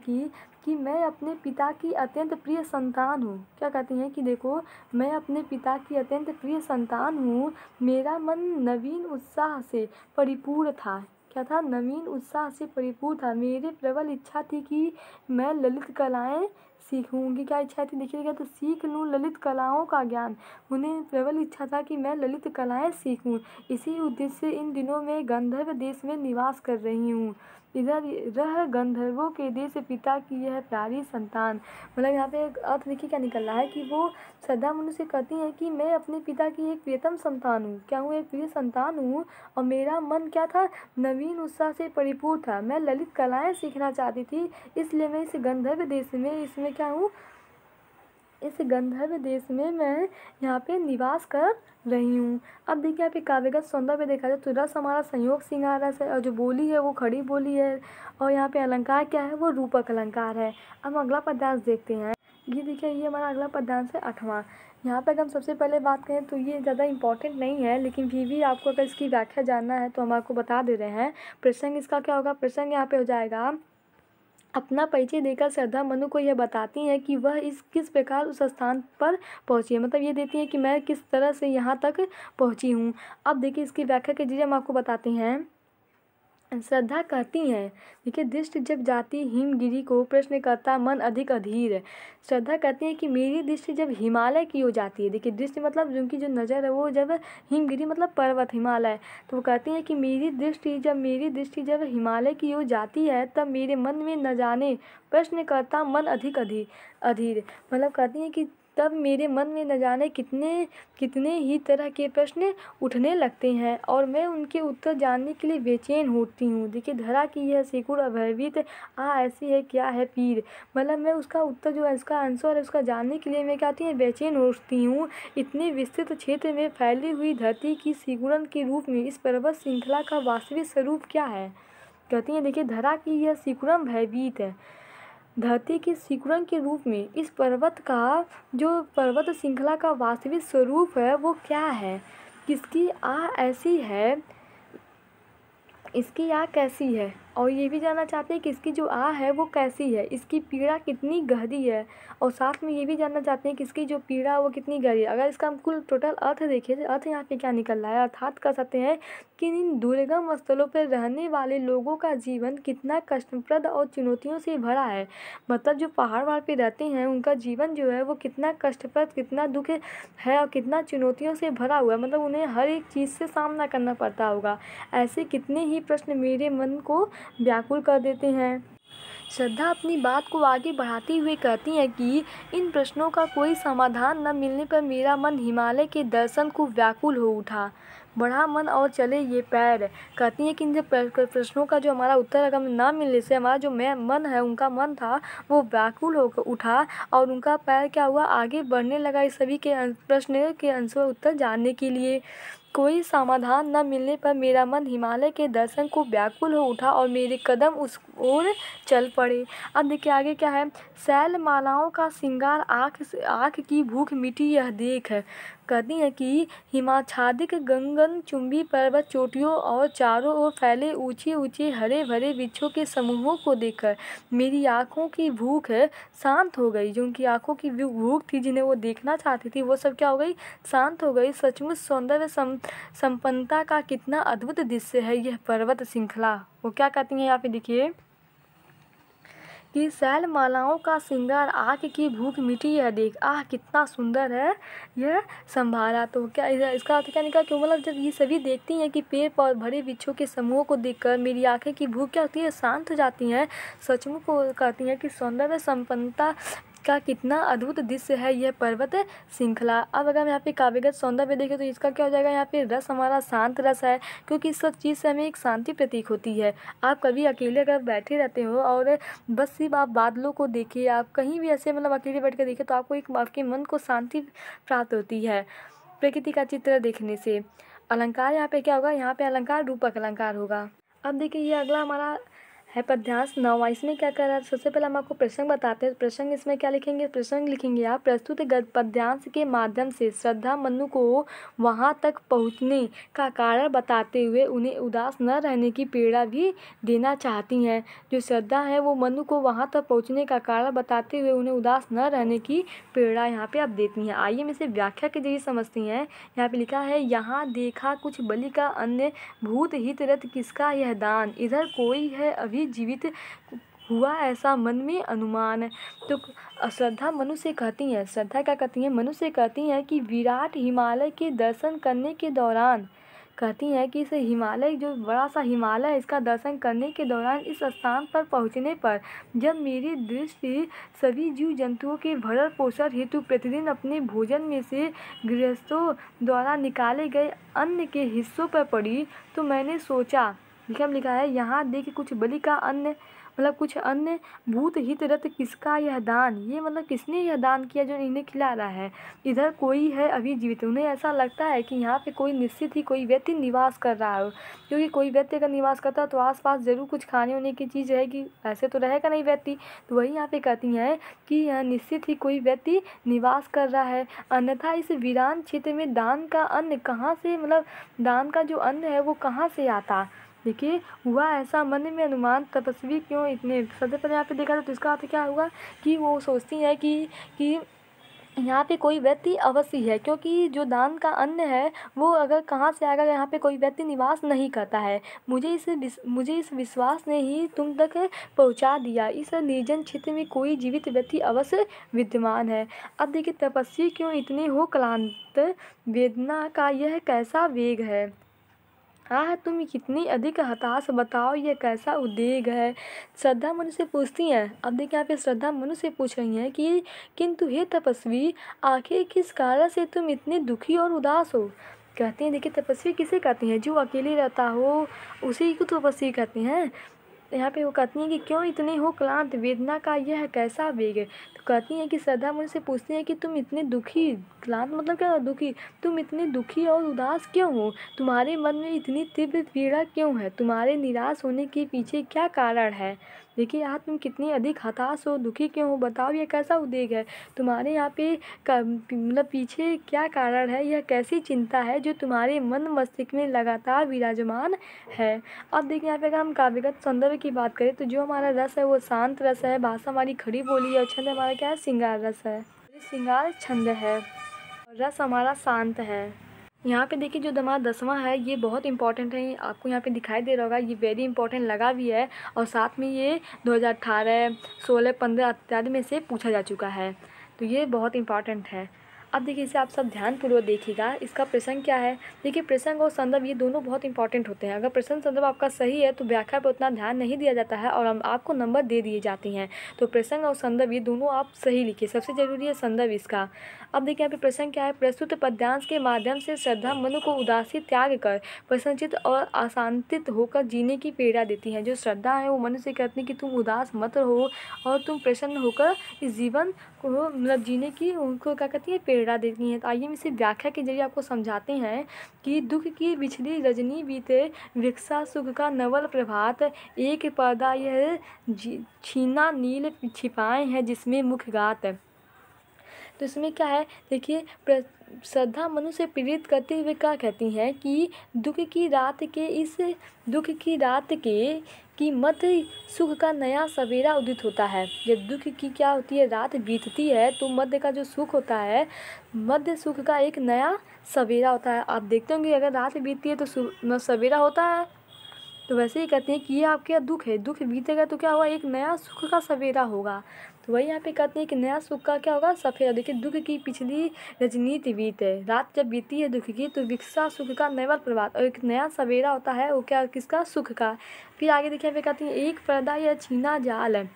कि मैं अपने पिता की अत्यंत प्रिय संतान हूँ। क्या कहती हैं कि देखो, मैं अपने पिता की अत्यंत प्रिय संतान हूँ, मेरा मन नवीन उत्साह से परिपूर्ण था। क्या था? नवीन उत्साह से परिपूर्ण था। मेरे प्रबल इच्छा थी कि मैं ललित कलाएं सीखूँ। उनकी क्या इच्छा थी? देखिएगा तो, सीख लूँ ललित कलाओं का ज्ञान। उन्हें प्रबल इच्छा था कि मैं ललित कलाएं सीखूँ। इसी उद्देश्य से इन दिनों में गंधर्व देश में निवास कर रही हूँ। इधर रह गंधर्वों के देश पिता की यह प्यारी संतान। मतलब यहाँ पे एक अर्थ देखिए क्या निकल रहा है कि वो श्रद्धा मनु से कहती हैं कि मैं अपने पिता की एक प्रियतम संतान हूँ। क्या हूँ? एक प्रिय संतान हूँ। और मेरा मन क्या था? नवीन उत्साह से परिपूर्ण था। मैं ललित कलाएं सीखना चाहती थी, इसलिए मैं इस गंधर्व देश में इसमें क्या हूँ, इस गंधर्व देश में मैं यहाँ पे निवास कर रही हूँ। अब देखिए यहाँ पे काव्यगत सौंदर्य पे देखा जाए तो रस हमारा संयोग श्रृंगार रस है, और जो बोली है वो खड़ी बोली है, और यहाँ पे अलंकार क्या है? वो रूपक अलंकार है। अब अगला पद्यांश देखते हैं। ये देखिए, ये हमारा अगला पद्यांश है 8वां। यहाँ पे अगर हम सबसे पहले बात करें तो ये ज़्यादा इंपॉर्टेंट नहीं है, लेकिन फिर भी आपको अगर इसकी व्याख्या जानना है तो हम आपको बता दे रहे हैं। प्रसंग इसका क्या होगा? प्रसंग यहाँ पे हो जाएगा, अपना परिचय देकर श्रद्धा मनु को यह बताती हैं कि वह किस प्रकार उस स्थान पर पहुंची है। मतलब ये देती है कि मैं किस तरह से यहाँ तक पहुंची हूँ। अब देखिए इसकी व्याख्या के जरिए हम आपको बताते हैं। श्रद्धा कहती हैं, देखिए, दृष्टि जब जाती हिमगिरी को प्रश्न करता मन अधिक अधीर। श्रद्धा कहती है कि मेरी दृष्टि जब हिमालय की ओर जाती है, देखिए दृष्टि मतलब उनकी जो नज़र है वो जब हिमगिरी मतलब पर्वत हिमालय, तो वो कहती है कि मेरी दृष्टि जब हिमालय की ओर जाती है तब मेरे मन में न जाने प्रश्न करता मन अधिक अधीर। मतलब कहती है कि तब मेरे मन में न जाने कितने ही तरह के प्रश्न उठने लगते हैं और मैं उनके उत्तर जानने के लिए बेचैन होती हूँ। देखिए, धरा की यह सिकुड़ अभयभीत ऐसी है क्या है पीर। मतलब मैं उसका उत्तर जो है, उसका आंसर है, उसका जानने के लिए मैं क्या होती है? बेचैन होती हूँ। इतने विस्तृत क्षेत्र में फैली हुई धरती की सिकुड़न के रूप में इस पर्वत श्रृंखला का वास्तविक स्वरूप क्या है? कहती हैं, देखिए, धरा की यह सिकुड़न भयभीत है। धरती की सिकुड़न के रूप में इस पर्वत का जो पर्वत श्रृंखला का वास्तविक स्वरूप है वो क्या है? किसकी ऐसी है, इसकी कैसी है? और ये भी जानना चाहते हैं कि इसकी जो है वो कैसी है, इसकी पीड़ा कितनी गहरी है, और साथ में ये भी जानना चाहते हैं कि इसकी जो पीड़ा है वो कितनी गहरी है। अगर इसका हम कुल टोटल अर्थ देखें तो अर्थ यहाँ पे क्या निकल रहा है? अर्थात कह सकते हैं कि इन दुर्गम स्थलों पर रहने वाले लोगों का जीवन कितना कष्टप्रद और चुनौतियों से भरा है। मतलब जो पहाड़ पे रहते हैं उनका जीवन जो है वो कितना कष्टप्रद, कितना दुख है और कितना चुनौतियों से भरा हुआ है। मतलब उन्हें हर एक चीज़ से सामना करना पड़ता होगा। ऐसे कितने ही प्रश्न मेरे मन को व्याकुल कर देते हैं। श्रद्धा अपनी बात को आगे बढ़ाती हुए कहती हैं कि इन प्रश्नों का कोई समाधान न मिलने पर मेरा मन हिमालय के दर्शन को व्याकुल हो उठा, बढ़ा मन और चले ये पैर। कहती हैं कि इन प्रश्नों का जो हमारा उत्तर अगर ना मिलने से हमारा जो मन है, उनका मन था वो व्याकुल होकर उठा और उनका पैर क्या हुआ? आगे बढ़ने लगा इस सभी के प्रश्न के आंसर उत्तर जानने के लिए। कोई समाधान न मिलने पर मेरा मन हिमालय के दर्शन को व्याकुल हो उठा और मेरे कदम उस ओर चल पड़े। अब देखिए आगे क्या है? शैल मालाओं का श्रृंगार आँख की भूख मिटी यह देख। कहती हैं कि हिमाच्छादित गगन चुंबी पर्वत चोटियों और चारों ओर फैले ऊंचे ऊंचे हरे भरे वृक्षों के समूहों को देखकर मेरी आँखों की भूख शांत हो गई। जो उनकी आँखों की भूख थी, जिन्हें वो देखना चाहती थी, वो सब क्या हो गई? शांत हो गई। सचमुच सौंदर्य संपन्नता का कितना अद्भुत दृश्य है यह पर्वत श्रृंखला। वो क्या कहती हैं यहाँ पे देखिए कि शैल मालाओं का श्रृंगार, आँख की भूख मिटी यह देख। आह कितना सुंदर है यह संभारा। तो क्या इसका अर्थ क्या निकला कि मतलब जब ये सभी देखती हैं कि पेड़ पर भरे वृक्षों के समूह को देखकर मेरी आंखें की भूख क्या होती है, शांत हो जाती हैं। सचमुच को कहती हैं कि सौंदर्य संपन्नता का कितना अद्भुत दृश्य है यह पर्वत श्रृंखला। अब अगर हम यहाँ पे काव्यगत सौंदर्य देखें तो इसका क्या हो जाएगा, यहाँ पे रस हमारा शांत रस है, क्योंकि इस सब चीज़ से हमें एक शांति प्रतीक होती है। आप कभी अकेले अगर बैठे रहते हो और बस सिर्फ आप बादलों को देखिए, आप कहीं भी ऐसे मतलब अकेले बैठ कर देखिए तो आपको एक आपके मन को शांति प्राप्त होती है प्रकृति का चित्र देखने से। अलंकार यहाँ पे क्या होगा, यहाँ पे अलंकार रूपक अलंकार होगा। अब देखिए ये अगला हमारा है पद्यांश 9वां। इसमें क्या कर रहा है, सबसे पहले हम आपको प्रसंग बताते हैं। प्रसंग इसमें क्या लिखेंगे, प्रसंग लिखेंगे आप प्रस्तुत पद्यांश के माध्यम से श्रद्धा मनु को वहाँ तक पहुँचने का कारण बताते हुए उन्हें उदास न रहने की प्रेरणा भी देना चाहती हैं। जो श्रद्धा है वो मनु को वहाँ तक पहुँचने का कारण बताते हुए उन्हें उदास न रहने की प्रेरणा यहाँ पे आप देती हैं। आइए हम इसे व्याख्या के जरिए समझती हैं। यहाँ पे लिखा है, यहाँ देखा कुछ बलि का अन्य, भूत हित रत किसका यह दान, इधर कोई है अभी जीवित हुआ ऐसा मन में अनुमान। तो श्रद्धा मनु से कहती हैं, श्रद्धा क्या कहती हैं, मनु से कहती हैं कि विराट हिमालय के दर्शन करने के दौरान, कहती हैं कि इस हिमालय जो बड़ा सा हिमालय है इसका दर्शन करने के दौरान इस स्थान पर पहुंचने पर जब मेरी दृष्टि सभी जीव जंतुओं के भरण पोषण हेतु प्रतिदिन अपने भोजन में से गृहस्थों द्वारा निकाले गए अन्न के हिस्सों पर पड़ी तो मैंने सोचा, लिखा है, यहाँ देख कुछ बलि का अन्न, मतलब कुछ अन्य, भूत हित रत किसका यह दान, ये मतलब किसने यह दान किया जो इन्हें खिला रहा है, इधर कोई है अभी जीवित। उन्हें ऐसा लगता है कि यहाँ पे कोई निश्चित ही कोई व्यक्ति निवास कर रहा हो, क्योंकि कोई व्यक्ति अगर निवास करता है तो आसपास ज़रूर कुछ खाने होने की चीज़ रहेगी, ऐसे तो रहेगा नहीं व्यक्ति। तो वही यहाँ पे कहती हैं कि यहाँ निश्चित ही कोई व्यक्ति निवास कर रहा है, अन्यथा इस वीरान क्षेत्र में दान का अन्न कहाँ से, मतलब दान का जो अन्न है वो कहाँ से आता। देखिए, हुआ ऐसा मन में अनुमान, तपस्वी क्यों इतने, सबसे पहले यहाँ पे देखा जाए तो इसका अर्थ क्या होगा कि वो सोचती है कि यहाँ पे कोई व्यक्ति अवश्य है, क्योंकि जो दान का अन्न है वो अगर कहाँ से आएगा, यहाँ पे कोई व्यक्ति निवास नहीं करता है। मुझे इस विश्वास ने ही तुम तक पहुँचा दिया, इस निर्जन क्षेत्र में कोई जीवित व्यक्ति अवश्य विद्यमान है। अब देखिए, तपस्वी क्यों इतने हो क्लांत, वेदना का यह कैसा वेग है, हाँ तुम कितनी अधिक हताश, बताओ ये कैसा उद्वेग है। श्रद्धा मनु से पूछती हैं। अब देखिए यहाँ पे श्रद्धा मनु से पूछ रही हैं कि किंतु हे तपस्वी, आखिर किस कारण से तुम इतने दुखी और उदास हो। कहती हैं, देखिए तपस्वी किसे कहती हैं, जो अकेले रहता हो उसी को तपस्वी कहते हैं। यहाँ पे वो कहती हैं कि क्यों इतने हो क्लांत, वेदना का यह कैसा वेग है। तो कहती हैं कि श्रद्धा मुझसे पूछती हैं कि तुम इतने दुखी, क्लांत मतलब क्या, दुखी, तुम इतने दुखी और उदास क्यों हो, तुम्हारे मन में इतनी तीव्र पीड़ा क्यों है, तुम्हारे निराश होने के पीछे क्या कारण है। देखिए यहाँ तुम कितनी अधिक हताश हो, दुखी क्यों हो, बताओ ये कैसा उद्वेग है, तुम्हारे यहाँ पे मतलब पीछे क्या कारण है, यह कैसी चिंता है जो तुम्हारे मन मस्तिष्क में लगातार विराजमान है। अब देखिए यहाँ पे अगर हम काव्यगत सौंदर्य की बात करें तो जो हमारा रस है वो शांत रस है, भाषा हमारी खड़ी बोली है, और छंद हमारा क्या है, श्रृंगार रस है, श्रृंगार छंद है, और रस हमारा शांत है। यहाँ पे देखिए जो हमारा 10वां है ये बहुत इंपॉर्टेंट है, आपको यहाँ पे दिखाई दे रहा होगा, ये वेरी इंपॉर्टेंट लगा भी है, और साथ में ये 2018, 16, 15 इत्यादि में से पूछा जा चुका है, तो ये बहुत इंपॉर्टेंट है। अब देखिए इसे आप सब ध्यानपूर्वक देखिएगा, इसका प्रसंग क्या है। देखिए प्रसंग और संदर्भ ये दोनों बहुत इंपॉर्टेंट होते हैं। अगर प्रसंग संदर्भ आपका सही है तो व्याख्या पर उतना ध्यान नहीं दिया जाता है और आपको नंबर दे दिए जाते हैं। तो प्रसंग और संदर्भ ये दोनों आप सही लिखिए, सबसे ज़रूरी है संदर्भ इसका। अब देखिए यहाँ पे प्रसंग क्या है, प्रस्तुत पद्यांश के माध्यम से श्रद्धा मनु को उदासी त्याग कर प्रसन्नचित और आशान्वित होकर जीने की प्रेरणा देती हैं। जो श्रद्धा है वो मनु से कहती है कि तुम उदास मत हो और तुम प्रसन्न होकर इस जीवन को मतलब जीने की उनको क्या कहती है, प्रेरणा देती हैं। तो आइए हम इसे व्याख्या के जरिए आपको समझाते हैं कि दुख की बिछड़ी रजनी बीते, वृक्षा सुख का नवल प्रभात, एक पर्दा यह छीना नील छिपाए हैं जिसमें मुख गात। तो इसमें क्या है, देखिए श्रद्धा मनु से प्रेरित करते हुए क्या कहती हैं कि दुख की रात के की मध्य सुख का नया सवेरा उदित होता है। जब दुख की क्या होती है, रात बीतती है तो मध्य का जो सुख होता है, मध्य सुख का एक नया सवेरा होता है। आप देखते होंगे अगर रात बीतती है तो सवेरा होता है, तो वैसे ही कहते हैं कि ये आपके दुख है, दुख बीतेगा तो क्या होगा, एक नया सुख का सवेरा होगा। तो वही यहाँ पे कहते हैं कि नया सुख का क्या होगा, सफेरा। देखिए दुख की पिछली रजनीति बीत है, रात जब बीती है दुख की तो विकसा सुख का नैवल प्रभात, और एक नया सवेरा होता है वो क्या, किसका, सुख का। फिर आगे देखिए यहाँ पे कहती है एक पर्दा या छीना जाल है,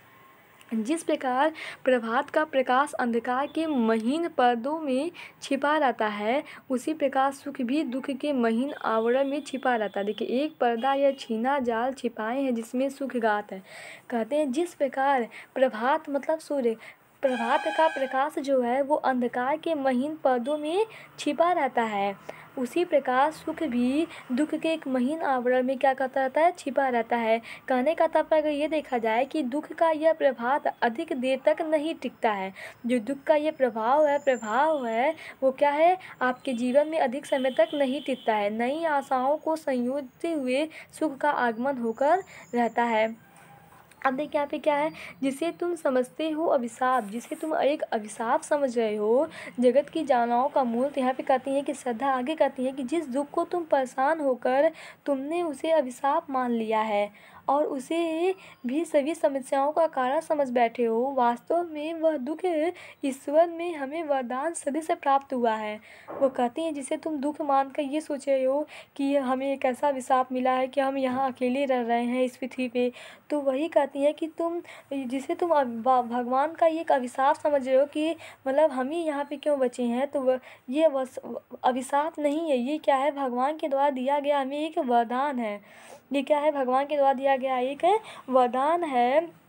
जिस प्रकार प्रभात का प्रकाश अंधकार के महीन पर्दों में छिपा रहता है, उसी प्रकार सुख भी दुख के महीन आवरण में छिपा रहता है। देखिए एक पर्दा या छीना जाल छिपाए हैं जिसमें सुख गात है। कहते हैं जिस प्रकार प्रभात मतलब सूर्य, प्रभात का प्रकाश जो है वो अंधकार के महीन पर्दों में छिपा रहता है, उसी प्रकार सुख भी दुख के एक महीन आवरण में क्या करता रहता है, छिपा रहता है। कहने का तात्पर्य अगर ये देखा जाए कि दुख का यह प्रभात अधिक देर तक नहीं टिकता है, जो दुख का ये प्रभाव है वो क्या है, आपके जीवन में अधिक समय तक नहीं टिकता है, नई आशाओं को संयोजते हुए सुख का आगमन होकर रहता है। अब देखिए यहाँ पे क्या है, जिसे तुम समझते हो अभिशाप, जिसे तुम एक अभिशाप समझ रहे हो, जगत की जानाओं का मूल। तो यहाँ पे कहती है कि श्रद्धा आगे कहती है कि जिस दुख को तुम परेशान होकर तुमने उसे अभिशाप मान लिया है और उसे भी सभी समस्याओं का कारण समझ बैठे हो, वास्तव में वह दुख ईश्वर में हमें वरदान सदी से प्राप्त हुआ है। वो कहती हैं जिसे तुम दुख मानकर ये सोच रहे हो कि हमें एक ऐसा अभिशाप मिला है कि हम यहाँ अकेले रह रहे हैं इस पृथ्वी पे, तो वही कहती है कि तुम जिसे तुम भगवान का ये एक अभिशाप समझ रहे हो कि मतलब हम ही यहाँ पे क्यों बचे हैं, तो ये अभिशाप नहीं है, ये क्या है, भगवान के द्वारा दिया गया हमें एक वरदान है। ये क्या है, भगवान के द्वारा दिया गया एक वरदान है,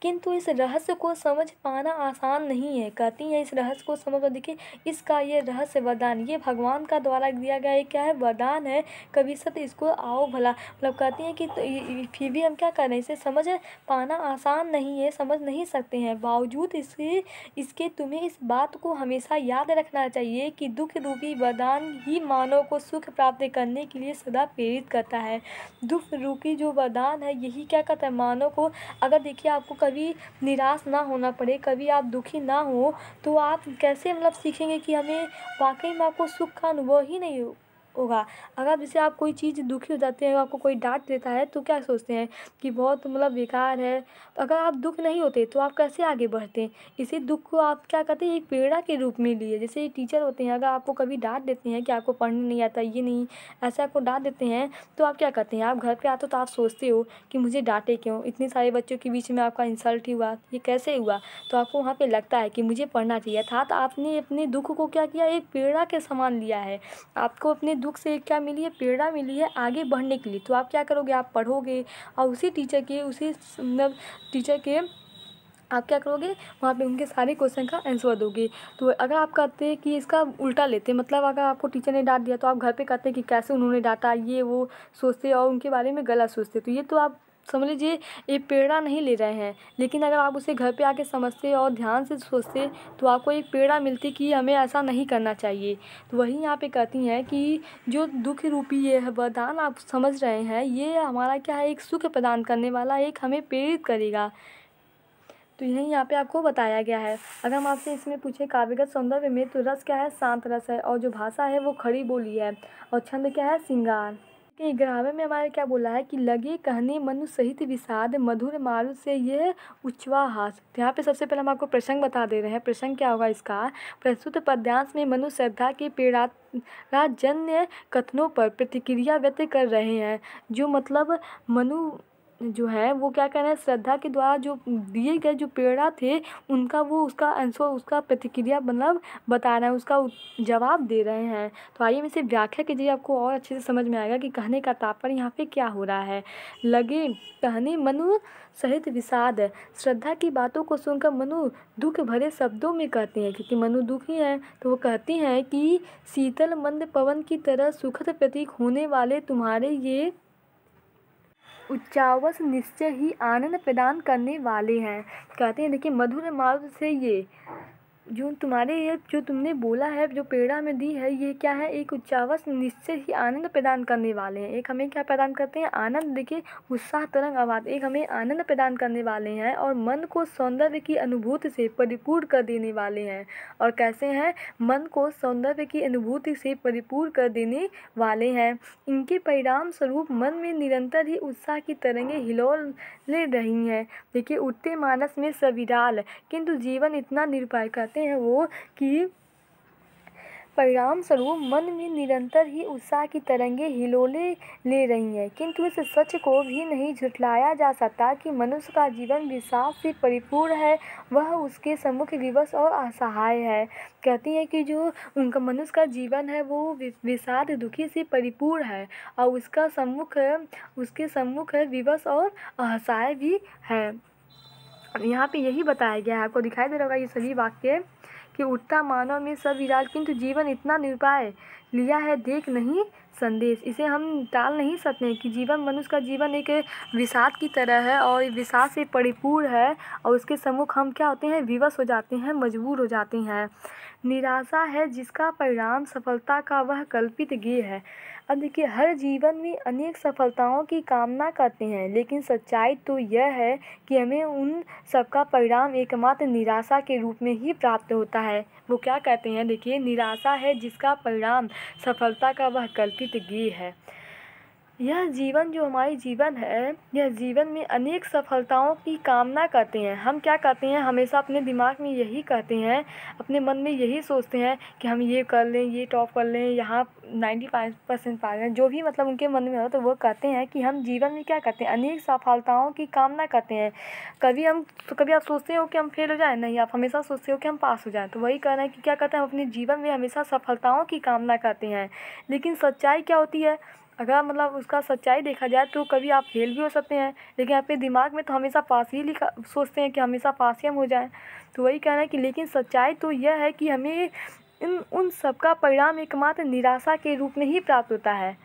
किंतु इस रहस्य को समझ पाना आसान नहीं है। कहती हैं इस रहस्य को समझ, देखिए इसका ये रहस्य वरदान, ये भगवान का द्वारा दिया गया क्या है, वरदान है, कभी सत्य इसको आओ भला। मतलब कहती हैं कि तो फिर भी हम क्या कर रहे हैं, इसे समझ पाना आसान नहीं है, समझ नहीं सकते हैं, बावजूद इसके तुम्हें इस बात को हमेशा याद रखना चाहिए कि दुख रूपी वरदान ही मानव को सुख प्राप्त करने के लिए सदा प्रेरित करता है। दुख रूपी जो वरदान है यही क्या करता है, मानव को, अगर देखिए आपको कभी निराश ना होना पड़े, कभी आप दुखी ना हो, तो आप कैसे मतलब सीखेंगे कि हमें वाकई में आपको सुख का अनुभव ही नहीं होगा। अगर जैसे आप कोई चीज़ दुखी हो जाते हैं, आपको कोई डांट देता है तो क्या सोचते हैं कि बहुत मतलब बेकार है, तो अगर आप दुख नहीं होते तो आप कैसे आगे बढ़ते हैं। इसी दुख को आप क्या करते हैं, एक प्रेरणा के रूप में लिए। जैसे टीचर होते हैं, अगर आपको कभी डांट देते हैं कि आपको पढ़ने नहीं आता, ये नहीं, ऐसा आपको डांट देते हैं, तो आप क्या करते हैं, आप घर पे आते हो तो आप सोचते हो कि मुझे डांटे क्यों, इतने सारे बच्चों के बीच में आपका इंसल्ट ही हुआ, ये कैसे हुआ। तो आपको वहाँ पे लगता है कि मुझे पढ़ना चाहिए था, तो आपने अपने दुख को क्या किया, एक प्रेरणा के समान लिया है। आपको अपने दुख से क्या मिली है, प्रेरणा मिली है आगे बढ़ने के लिए। तो आप क्या करोगे, आप पढ़ोगे और उसी टीचर के आप क्या करोगे, वहाँ पे उनके सारे क्वेश्चन का आंसर दोगे। तो अगर आप कहते हैं कि इसका उल्टा लेते हैं, मतलब अगर आपको टीचर ने डांट दिया तो आप घर पे कहते हैं कि कैसे उन्होंने डांटा, ये वो सोचते और उनके बारे में गलत सोचते, तो ये तो आप समझ लीजिए एक प्रेरणा नहीं ले रहे हैं। लेकिन अगर आप उसे घर पे आके समझते और ध्यान से सोचते तो आपको एक प्रेरणा मिलती कि हमें ऐसा नहीं करना चाहिए। तो वही यहाँ पे कहती हैं कि जो दुख रूपी ये वरदान आप समझ रहे हैं, ये हमारा क्या है, एक सुख प्रदान करने वाला, एक हमें प्रेरित करेगा। तो यही यहाँ पे आपको बताया गया है। अगर हम आपसे इसमें पूछे काव्यगत सौंदर्य में, तो रस क्या है, शांत रस है, और जो भाषा है वो खड़ी बोली है, और छंद क्या है, श्रृंगार। 11वें में हमारे क्या बोला है कि लगे कहने मनु सहित विषाद, मधुर मारु से यह उच्छ्वास। तो यहाँ पे सबसे पहले हम आपको प्रसंग बता दे रहे हैं। प्रसंग क्या होगा इसका, प्रस्तुत पद्यांश में मनु श्रद्धा के प्रेरणाजन्य कथनों पर प्रतिक्रिया व्यक्त कर रहे हैं। जो मतलब मनु जो है वो क्या कह रहे हैं, श्रद्धा के द्वारा जो दिए गए जो प्रेरणा थे उनका वो उसका आंसर, उसका प्रतिक्रिया मतलब बता रहे हैं, उसका जवाब दे रहे हैं। तो आइए इसे व्याख्या कीजिए, आपको और अच्छे से समझ में आएगा कि कहने का तात्पर्य यहाँ पे क्या हो रहा है। लगे कहने मनु सहित विषाद, श्रद्धा की बातों को सुनकर मनु दुख भरे शब्दों में कहते हैं, क्योंकि मनु दुखी हैं तो वो कहती हैं कि शीतल मंद पवन की तरह सुखद प्रतीक होने वाले तुम्हारे ये उच्चावच निश्चय ही आनंद प्रदान करने वाले हैं। कहते हैं देखिए मधुर मार्ग से ये जो तुम्हारे ये जो तुमने बोला है, जो प्रेरणा में दी है, ये क्या है? एक उच्चावच निश्चय ही आनंद प्रदान करने वाले हैं। एक हमें क्या प्रदान करते हैं? आनंद। देखिए, उत्साह तरंग आवाज, एक हमें आनंद प्रदान करने वाले हैं और मन को सौंदर्य की अनुभूति से परिपूर्ण कर देने वाले हैं। और कैसे हैं? मन को सौंदर्य की अनुभूति से परिपूर्ण कर देने वाले हैं। इनके परिणाम स्वरूप मन में निरंतर ही उत्साह की तरंगें हिलोल ले रही हैं। देखिए, उठते मानस में सविराल, किंतु जीवन इतना निरुपाय कहते हैं वो कि परिणाम स्वरूप मन में निरंतर ही उत्साह की तरंगें हिलोले ले रही हैं, किंतु इस सच को भी नहीं झुठलाया जा सकता कि मनुष्य का जीवन विषाद से परिपूर्ण है। वह उसके सम्मुख विवश और असहाय है। कहती है कि जो उनका मनुष्य का जीवन है वो विषाद दुखी से परिपूर्ण है और उसके सम्मुख विवश और असहाय भी है। यहाँ पे यही बताया गया है, आपको दिखाई दे रहा होगा ये सभी वाक्य कि उठता मानव में सब विराट, किंतु जीवन इतना निरुपाय, लिया है देख नहीं संदेश। इसे हम टाल नहीं सकते कि जीवन, मनुष्य का जीवन एक विषाद की तरह है और विषाद से परिपूर्ण है और उसके सम्मुख हम क्या होते हैं? विवश हो जाते हैं, मजबूर हो जाते हैं। निराशा है जिसका परिणाम सफलता का वह कल्पित गेय है। अब देखिए, हर जीवन में अनेक सफलताओं की कामना करते हैं, लेकिन सच्चाई तो यह है कि हमें उन सबका परिणाम एकमात्र निराशा के रूप में ही प्राप्त होता है। वो क्या कहते हैं? देखिए, निराशा है जिसका परिणाम सफलता का वह कल्पित गेय है। यह जीवन जो हमारी जीवन है, यह जीवन में अनेक सफलताओं की कामना करते हैं। हम क्या करते हैं? हमेशा अपने दिमाग में यही कहते हैं, अपने मन में यही सोचते हैं कि हम ये कर लें, ये टॉप कर लें, यहाँ 95% पा लें, जो भी मतलब उनके मन में हो, तो वो कहते हैं कि हम जीवन में क्या करते हैं? अनेक सफलताओं की कामना करते हैं। कभी आप सोचते हो कि हम फेल हो जाएं? नहीं, आप हमेशा सोचते हो कि हम पास हो जाएं। तो वही कहना है कि क्या करते हैं? हम अपने जीवन में हमेशा सफलताओं की कामना करते हैं, लेकिन सच्चाई क्या होती है? अगर मतलब उसका सच्चाई देखा जाए तो कभी आप फेल भी हो सकते हैं, लेकिन आपके दिमाग में तो हमेशा पास ही सोचते हैं कि हमेशा पास ही हम हो जाएं। तो वही कहना है कि लेकिन सच्चाई तो यह है कि हमें उन सबका परिणाम एकमात्र निराशा के रूप में ही प्राप्त होता है।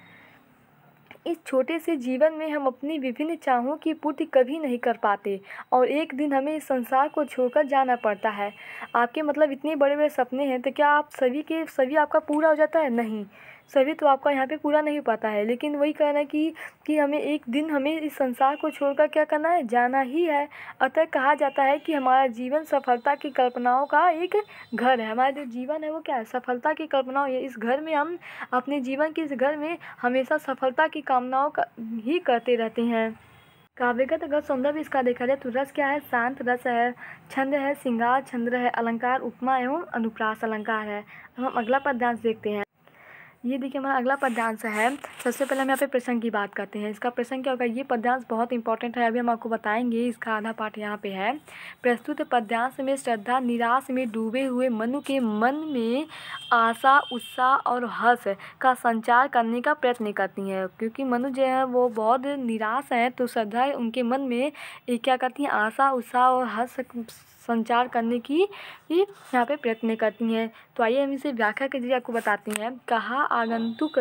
इस छोटे से जीवन में हम अपनी विभिन्न चाहों की पूर्ति कभी नहीं कर पाते और एक दिन हमें इस संसार को छोड़कर जाना पड़ता है। आपके मतलब इतने बड़े बड़े सपने हैं, तो क्या आप सभी आपका पूरा हो जाता है? नहीं, सभी तो आपका यहाँ पे पूरा नहीं हो पाता है। लेकिन वही कहना है कि हमें एक दिन हमें इस संसार को छोड़कर क्या करना है? जाना ही है। अतः कहा जाता है कि हमारा जीवन सफलता की कल्पनाओं का एक घर है। हमारा जो जीवन है वो क्या है? सफलता की कल्पनाओं है। इस घर में हम अपने जीवन के इस घर में हमेशा सफलता की कामनाओं का ही करते रहते हैं। काव्यगत अगर सौंदर्य इसका देखा जाए तो रस क्या है? शांत रस है। छंद है श्रृंगार छंद है। अलंकार उपमा एवं अनुप्रास अलंकार है। अब हम अगला पद्यांश देखते हैं। ये देखिए, हमारा अगला पद्यांश है। सबसे पहले हम यहाँ पे प्रसंग की बात करते हैं। इसका प्रसंग क्या होगा? ये पद्यांश बहुत इंपॉर्टेंट है, अभी हम आपको बताएंगे। इसका आधा पाठ यहाँ पे है। प्रस्तुत पद्यांश में श्रद्धा निराश में डूबे हुए मनु के मन में आशा, उत्साह और हर्ष का संचार करने का प्रयत्न करती हैं। क्योंकि मनु जो है वो बहुत निराश हैं, तो श्रद्धा उनके मन में क्या करती हैं? आशा, उत्साह और हर्ष संचार करने की यहाँ पे प्रयत्न करती हैं। तो आइए हम इसे व्याख्या के जरिए आपको बताते हैं। कहा आगंतुक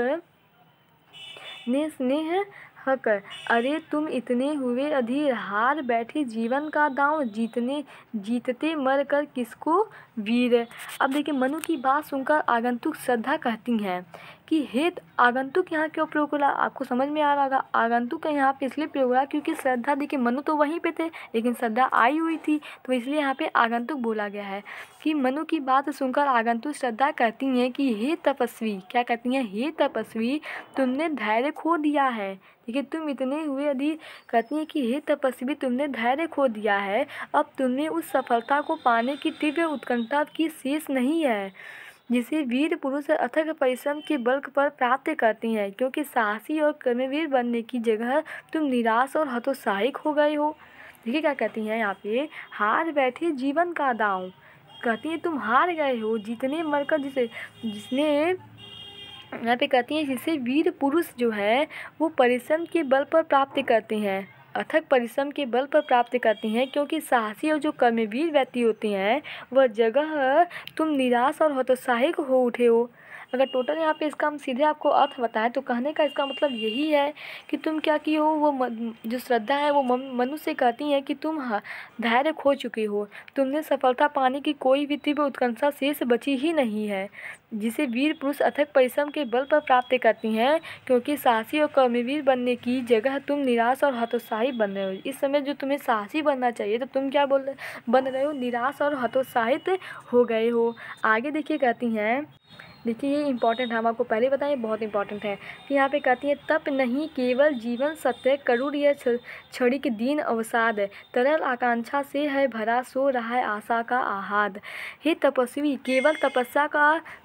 ने स्नेह हक, अरे तुम इतने हुए अधीर, हार बैठे जीवन का दांव, जीतते मर कर किसको वीर। अब देखिए, मनु की बात सुनकर आगंतुक श्रद्धा कहती हैं कि हे, आगंतुक यहाँ क्यों प्रयोग हुआ? आपको समझ में आ रहा होगा, आगंतुक यहाँ पे इसलिए प्रयोग हुआ क्योंकि श्रद्धा, देखिए मनु तो वहीं पे थे लेकिन श्रद्धा आई हुई थी, तो इसलिए यहाँ पे आगंतुक बोला गया है कि मनु की बात सुनकर आगंतुक श्रद्धा कहती हैं कि हे तपस्वी, क्या कहती हैं? हे तपस्वी, तुमने धैर्य खो दिया है। देखिए, तुम इतने हुए अधीर, कहती हैं कि हे तपस्वी, तुमने धैर्य खो दिया है। अब तुमने उस सफलता को पाने की तीव्र उत्कंठा की शेष नहीं है जिसे वीर पुरुष अथक परिश्रम के बल पर प्राप्त करती हैं, क्योंकि साहसी और कर्मवीर बनने की जगह तुम निराश और हतोत्साहिक हो गए हो। देखिए क्या कहती हैं यहाँ पे, हार बैठे जीवन का दांव, कहती हैं तुम हार गए हो, जीतने मरकर जिसने यहाँ पे कहती हैं जिसे वीर पुरुष जो है वो परिश्रम के बल पर प्राप्त करते हैं, अथक परिश्रम के बल पर प्राप्त करते हैं, क्योंकि साहसी और जो कर्मवीर व्यक्ति होते हैं वह जगह तुम निराश और हतोत्साहिक हो उठे हो। अगर टोटल यहाँ पे इसका हम सीधे आपको अर्थ बताएं तो कहने का इसका मतलब यही है कि तुम क्या की हो, वो जो श्रद्धा है वो मनुष्य कहती है कि तुम धैर्य खो चुके हो, तुमने सफलता पाने की कोई भी तीव्र उत्कंठा शेष बची ही नहीं है, जिसे वीर पुरुष अथक परिश्रम के बल पर प्राप्त करती हैं, क्योंकि साहसी और कर्मवीर बनने की जगह तुम निराश और हतोत्साही बन रहे हो। इस समय जो तुम्हें साहसी बनना चाहिए तो तुम क्या बन रहे हो, निराश और हतोत्साहित हो गए हो। आगे देखिए कहती हैं, देखिए ये इंपॉर्टेंट है, हम आपको पहले बताएं बहुत इंपॉर्टेंट है कि यहाँ पे कहती है तप नहीं केवल जीवन सत्य करूर यह क्षणिक दीन अवसाद, तरल आकांक्षा से है भरा सो रहा है आशा का आहाद। हे तपस्वी, केवल तपस्या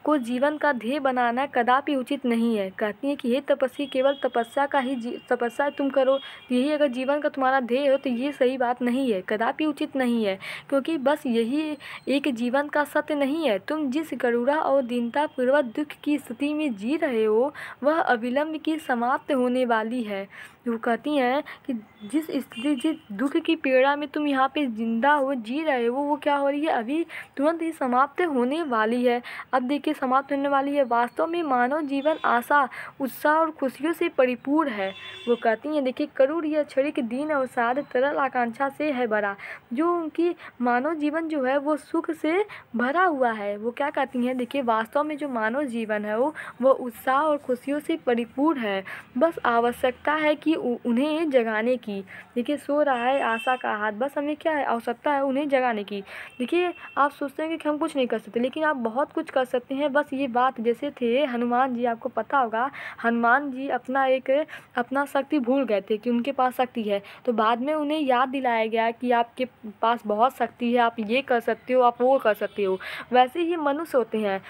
को जीवन का ध्येय बनाना कदापि उचित नहीं है। कहती है कि हे तपस्वी, केवल तपस्या का ही तपस्या तुम करो, यही अगर जीवन का तुम्हारा ध्येय हो तो ये सही बात नहीं है, कदापि उचित नहीं है, क्योंकि बस यही एक जीवन का सत्य नहीं है। तुम जिस करुणा और दीनता दुख की स्थिति में जी रहे हो वह अविलंब की समाप्त होने वाली है। वो कहती हैं कि जिस दुख की पीड़ा में तुम यहाँ पे जिंदा हो जी रहे हो वो क्या हो रही है, अभी तुरंत ही समाप्त होने वाली है। अब देखिए समाप्त होने वाली है। वास्तव में मानव जीवन आशा उत्साह और खुशियों से परिपूर्ण है। वो कहती हैं देखिए करूर यह क्षणिक दीन अवसाद तरल आकांक्षा से है भरा, जो उनकी मानव जीवन जो है वो सुख से भरा हुआ है। वो क्या कहती हैं, देखिए वास्तव में जो मानव जीवन है वो उत्साह और खुशियों से परिपूर्ण है, बस आवश्यकता है कि उन्हें जगाने की। देखिए सो रहा है आशा का हाथ, बस हमें क्या है, आवश्यकता है उन्हें जगाने की। देखिए आप सोचते हैं कि हम कुछ नहीं कर सकते, लेकिन आप बहुत कुछ कर सकते हैं। बस ये बात जैसे थे हनुमान जी, आपको पता होगा हनुमान जी अपना शक्ति भूल गए थे कि उनके पास शक्ति है, तो बाद में उन्हें याद दिलाया गया कि आपके पास बहुत शक्ति है, आप ये कर सकते हो, आप वो कर सकते हो। वैसे ही मनुष्य होते हैं,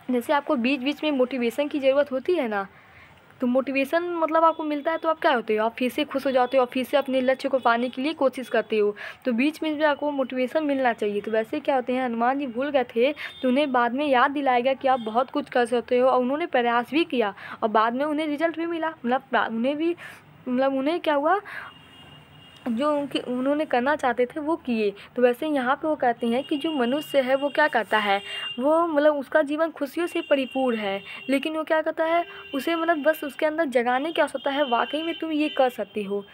जैसे आपको बीच बीच में मोटिवेशन की ज़रूरत होती है ना, तो मोटिवेशन मतलब आपको मिलता है तो आप क्या होते हो, आप फिर से खुश हो जाते हो और फिर से अपने लक्ष्य को पाने के लिए कोशिश करते हो। तो बीच में भी आपको मोटिवेशन मिलना चाहिए। तो वैसे क्या होते हैं, हनुमान जी भूल गए थे तो उन्हें बाद में याद दिलाया गया कि आप बहुत कुछ कर सकते हो, और उन्होंने प्रयास भी किया और बाद में उन्हें रिजल्ट भी मिला। उन्हें क्या हुआ, जो उन्होंने करना चाहते थे वो किए। तो वैसे यहाँ पे वो कहते हैं कि जो मनुष्य है वो क्या करता है, वो उसका जीवन खुशियों से परिपूर्ण है, लेकिन वो क्या करता है, उसे बस उसके अंदर जगाने की आवश्यकता है, वाकई में तुम ये कर सकते हो,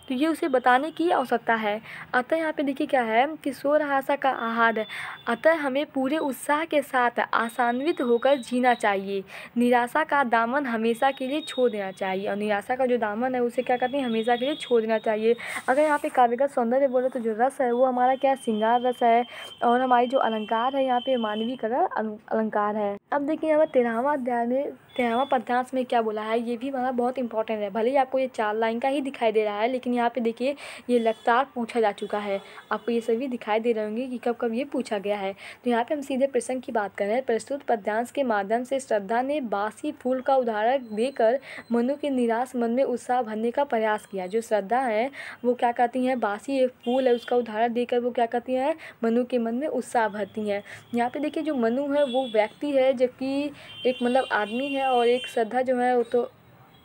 तो ये उसे बताने की आवश्यकता है। अतः यहाँ पे देखिए क्या है कि सो रहा आशा का आहार है, अतः हमें पूरे उत्साह के साथ आशान्वित होकर जीना चाहिए, निराशा का दामन हमेशा के लिए छोड़ देना चाहिए। और निराशा का जो दामन है उसे क्या कहते हैं, हमेशा के लिए छोड़ देना चाहिए। अगर यहाँ पे काव्यगत सौंदर्य बोले तो जो रस है वो हमारा क्या श्रृंगार रस है, और हमारी जो अलंकार है यहाँ पे मानवीय कला अलंकार है। अब देखिए यहाँ 13वां अध्याय में 13वां पद्यांश में क्या बोला है, ये भी हमारा बहुत इंपॉर्टेंट है। भले ही आपको ये 4 लाइन का ही दिखाई दे रहा है, लेकिन यहाँ पे देखिए ये लगातार पूछा जा चुका है, आपको ये सभी दिखाई दे रहे होंगे कि कब कब ये पूछा गया है। तो यहाँ पे हम सीधे प्रश्न की बात कर रहे हैं। प्रस्तुत पद्यांश के माध्यम से श्रद्धा ने बासी फूल का उदाहरण देकर मनु के निराश मन में उत्साह भरने का प्रयास किया। जो श्रद्धा है वो क्या कहती हैं, बासी एक फूल है उसका उदाहरण देकर वो क्या कहती हैं, मनु के मन में उत्साह भरती हैं। यहाँ पे देखिए जो मनु है वो व्यक्ति है, जबकि एक आदमी है, और एक श्रद्धा जो है वो तो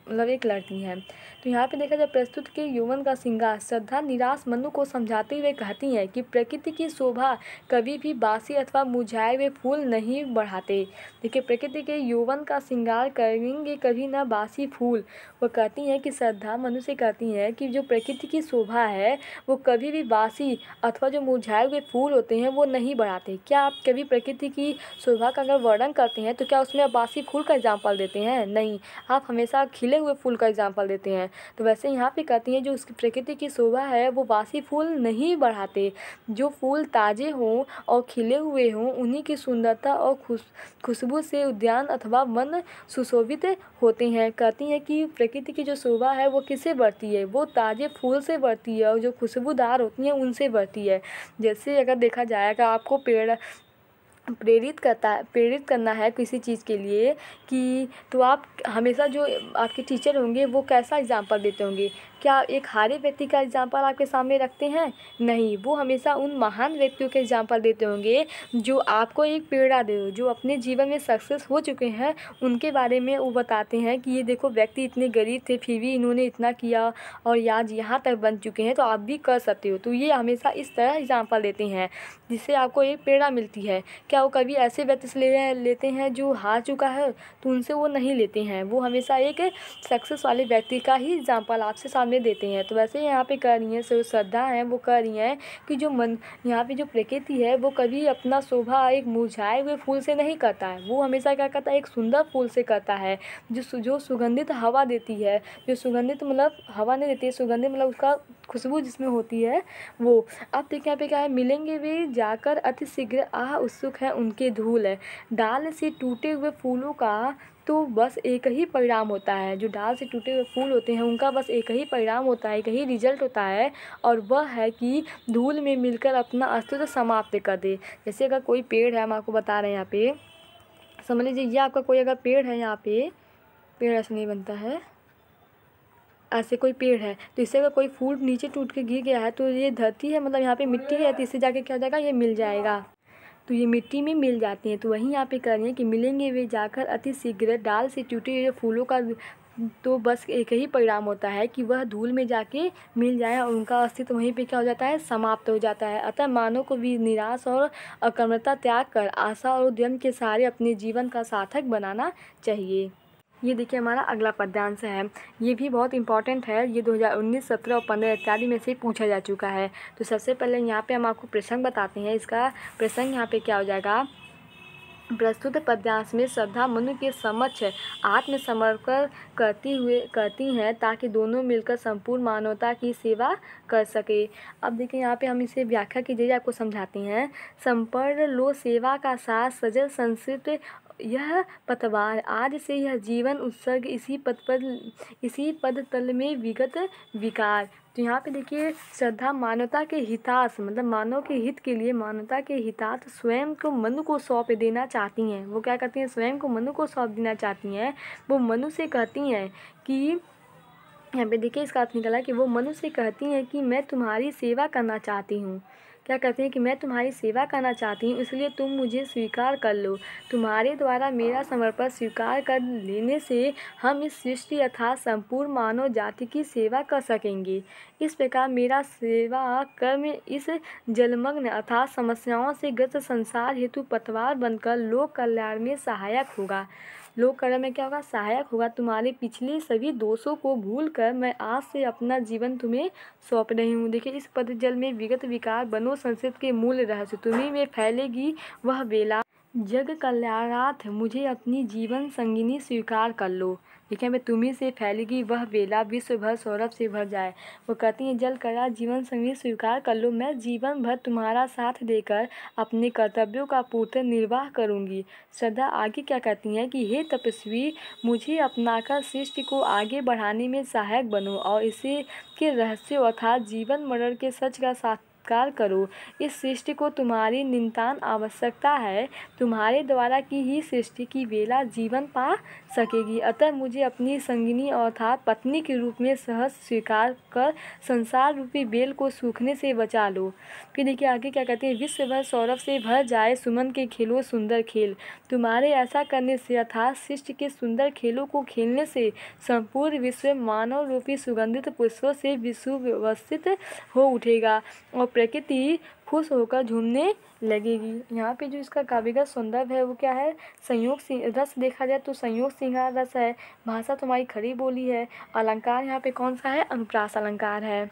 एक लड़की है। तो यहाँ पे देखा जाए प्रस्तुत के यौवन का श्रृंगार, श्रद्धा निराश मनु को समझाते हुए कहती हैं कि प्रकृति की शोभा कभी भी बासी अथवा मुरझाए हुए फूल नहीं बढ़ाते। देखिए प्रकृति के यौवन का श्रृंगार करेंगे कभी ना बासी फूल। वो कहती हैं कि श्रद्धा मनु से कहती हैं कि जो प्रकृति की शोभा है वो कभी भी बासी अथवा जो मुरझाए हुए फूल होते हैं वो नहीं बढ़ाते। क्या आप कभी प्रकृति की शोभा का अगर वर्णन करते हैं तो क्या उसमें आप बासी फूल का एग्जाम्पल देते हैं? नहीं, आप हमेशा खिले हुए फूल का एग्जाम्पल देते हैं। तो वैसे यहाँ पे कहती हैं जो उसकी प्रकृति की शोभा है वो बासी फूल नहीं बढ़ाते। जो फूल ताज़े हों और खिले हुए हों उन्हीं की सुंदरता और खुशबू से उद्यान अथवा वन सुशोभित होते हैं। कहती हैं कि प्रकृति की जो शोभा है वो किससे बढ़ती है, वो ताज़े फूल से बढ़ती है और जो खुशबूदार होती हैं उनसे बढ़ती है। जैसे अगर देखा जाएगा आपको प्रेरित करना है किसी चीज़ के लिए कि तो आप हमेशा जो आपके टीचर होंगे वो कैसा एग्जाम्पल देते होंगे? क्या एक हारे व्यक्ति का एग्जाम्पल आपके सामने रखते हैं? नहीं, वो हमेशा उन महान व्यक्तियों के एग्जाम्पल देते होंगे जो आपको एक प्रेरणा दे, जो अपने जीवन में सक्सेस हो चुके हैं उनके बारे में वो बताते हैं कि ये देखो व्यक्ति इतने गरीब थे फिर भी इन्होंने इतना किया और आज यहाँ तक बन चुके हैं, तो आप भी कर सकते हो। तो ये हमेशा इस तरह एग्जाम्पल देते हैं जिससे आपको एक प्रेरणा मिलती है। क्या वो कभी ऐसे व्यक्ति से लेते हैं जो हार चुका है, तो उनसे वो नहीं लेते हैं। वो हमेशा एक सक्सेस वाले व्यक्ति का ही एग्जाम्पल आपसे सामने देते हैं। तो वैसे यहाँ पे कह रही हैं जो श्रद्धा है वो कह रही हैं कि जो मन यहाँ पे जो प्रकृति है वो कभी अपना शोभा एक मुरझाए हुए फूल से नहीं करता है, वो हमेशा क्या करता है, एक सुंदर फूल से करता है जो सुगंधित हवा देती है, जो सुगंधित मतलब हवा नहीं देती है, सुगंधित मतलब उसका खुशबू जिसमें होती है वो। अब देखिए यहाँ पे क्या है, मिलेंगे वे जाकर अति शीघ्र, आह उत्सुक है उनके धूल है। डाल से टूटे हुए फूलों का तो बस एक ही परिणाम होता है, जो डाल से टूटे हुए फूल होते हैं उनका बस एक ही परिणाम होता है, एक ही रिजल्ट होता है, और वह है कि धूल में मिलकर अपना अस्तित्व समाप्त कर दे। जैसे अगर कोई पेड़ है, हम आपको बता रहे हैं यहाँ पे, समझ लीजिए ये आपका कोई अगर पेड़ है, यहाँ पे पेड़ ऐसे नहीं बनता है, ऐसे कोई पेड़ है तो इससे अगर कोई फूल नीचे टूट के गिर गया है तो ये धरती है, मतलब यहाँ पे मिट्टी है, तो इससे जाके क्या हो जाएगा, ये मिल जाएगा, तो ये मिट्टी में मिल जाती हैं। तो वहीं यहाँ पे कह रही हैं कि मिलेंगे वे जाकर अति शीघ्र, डाल से टूटे हुए फूलों का तो बस एक ही परिणाम होता है कि वह धूल में जाके मिल जाए और उनका अस्तित्व वहीं पे क्या हो जाता है, समाप्त हो जाता है। अतः मानव को भी निराश और अकर्मता त्याग कर आशा और उद्यम के सहारे अपने जीवन का सार्थक बनाना चाहिए। ये देखिए हमारा अगला पद्यांश है, ये भी बहुत इंपॉर्टेंट है, ये 2019, 17 और 15 इत्यादि में से पूछा जा चुका है। तो सबसे पहले यहाँ पे हम आपको प्रसंग बताते हैं। इसका प्रसंग यहाँ पे क्या हो जाएगा, प्रस्तुत पद्यांश में श्रद्धा मनु के समक्ष आत्मसमर्पण करती हैं ताकि दोनों मिलकर संपूर्ण मानवता की सेवा कर सके। अब देखिए यहाँ पे हम इसे व्याख्या के जरिए आपको समझाते हैं। संपन्न लो सेवा का साथ सजल संस्कृत यह पतवार, आज से यह जीवन उत्सर्ग इसी पद तल में विगत विकार। तो यहाँ पे देखिए श्रद्धा मानवता के हितार्थ, मतलब मानव के हित के लिए, मानवता के हितार्थ स्वयं को मनु को सौंप देना चाहती हैं। वो क्या करती हैं, स्वयं को मनु को सौंप देना चाहती हैं। वो मनु से कहती हैं कि, यहाँ पे देखिए इसका अर्थ निकला कि वो मनु से कहती हैं कि मैं तुम्हारी सेवा करना चाहती हूँ। क्या कहते हैं कि मैं तुम्हारी सेवा करना चाहती हूँ, इसलिए तुम मुझे स्वीकार कर लो। तुम्हारे द्वारा मेरा समर्पण स्वीकार कर लेने से हम इस सृष्टि अर्थात संपूर्ण मानव जाति की सेवा कर सकेंगे। इस प्रकार मेरा सेवा कर्म इस जलमग्न अर्थात समस्याओं से ग्रस्त संसार हेतु पतवार बनकर लोक कल्याण में सहायक होगा। लोक कल्याण में क्या होगा, सहायक होगा। तुम्हारे पिछले सभी दोषों को भूल कर मैं आज से अपना जीवन तुम्हें सौंप रही हूँ। देखिए इस पदजल में विगत विकार बनो संस्कृत के मूल रहस्य, तुम्ही में फैलेगी वह बेला, जग कल्याणार्थ मुझे अपनी जीवन संगिनी स्वीकार कर लो। देखिए मैं तुम्ही से फैलेगी वह बेला, विश्व भर सौरभ से भर जाए। वो कहती हैं जल कला जीवन संगिनी स्वीकार कर लो, मैं जीवन भर तुम्हारा साथ देकर अपने कर्तव्यों का पूर्ण निर्वाह करूंगी। श्रद्धा आगे क्या कहती हैं कि हे तपस्वी, मुझे अपनाकर सृष्टि को आगे बढ़ाने में सहायक बनो और इसे के रहस्यों अर्थात जीवन मरण के सच का साक्षात्कार करो। इस सृष्टि को तुम्हारी नितांत आवश्यकता है, तुम्हारे द्वारा की ही सृष्टि की बेला जीवन पा सकेगी। अतः मुझे अपनी संगिनी अर्थात पत्नी के रूप में सहज स्वीकार कर संसार रूपी बेल को सूखने से बचा लो। फिर देखिए आगे क्या कहते हैं, विश्व भर सौरभ से भर जाए सुमन के खेलो सुंदर खेल। तुम्हारे ऐसा करने से अर्थात सृष्टि के सुंदर खेलों को खेलने से संपूर्ण विश्व मानव रूपी सुगंधित पुष्पों से विश्ववस्थित हो उठेगा और प्रकृति खुश होकर झूमने लगेगी। यहाँ पे जो इसका काव्यगत सौंदर्य है वो क्या है, संयोग रस देखा जाए तो संयोग श्रृंगार रस है, भाषा तुम्हारी खड़ी बोली है, अलंकार यहाँ पे कौन सा है, अनुप्रास अलंकार है।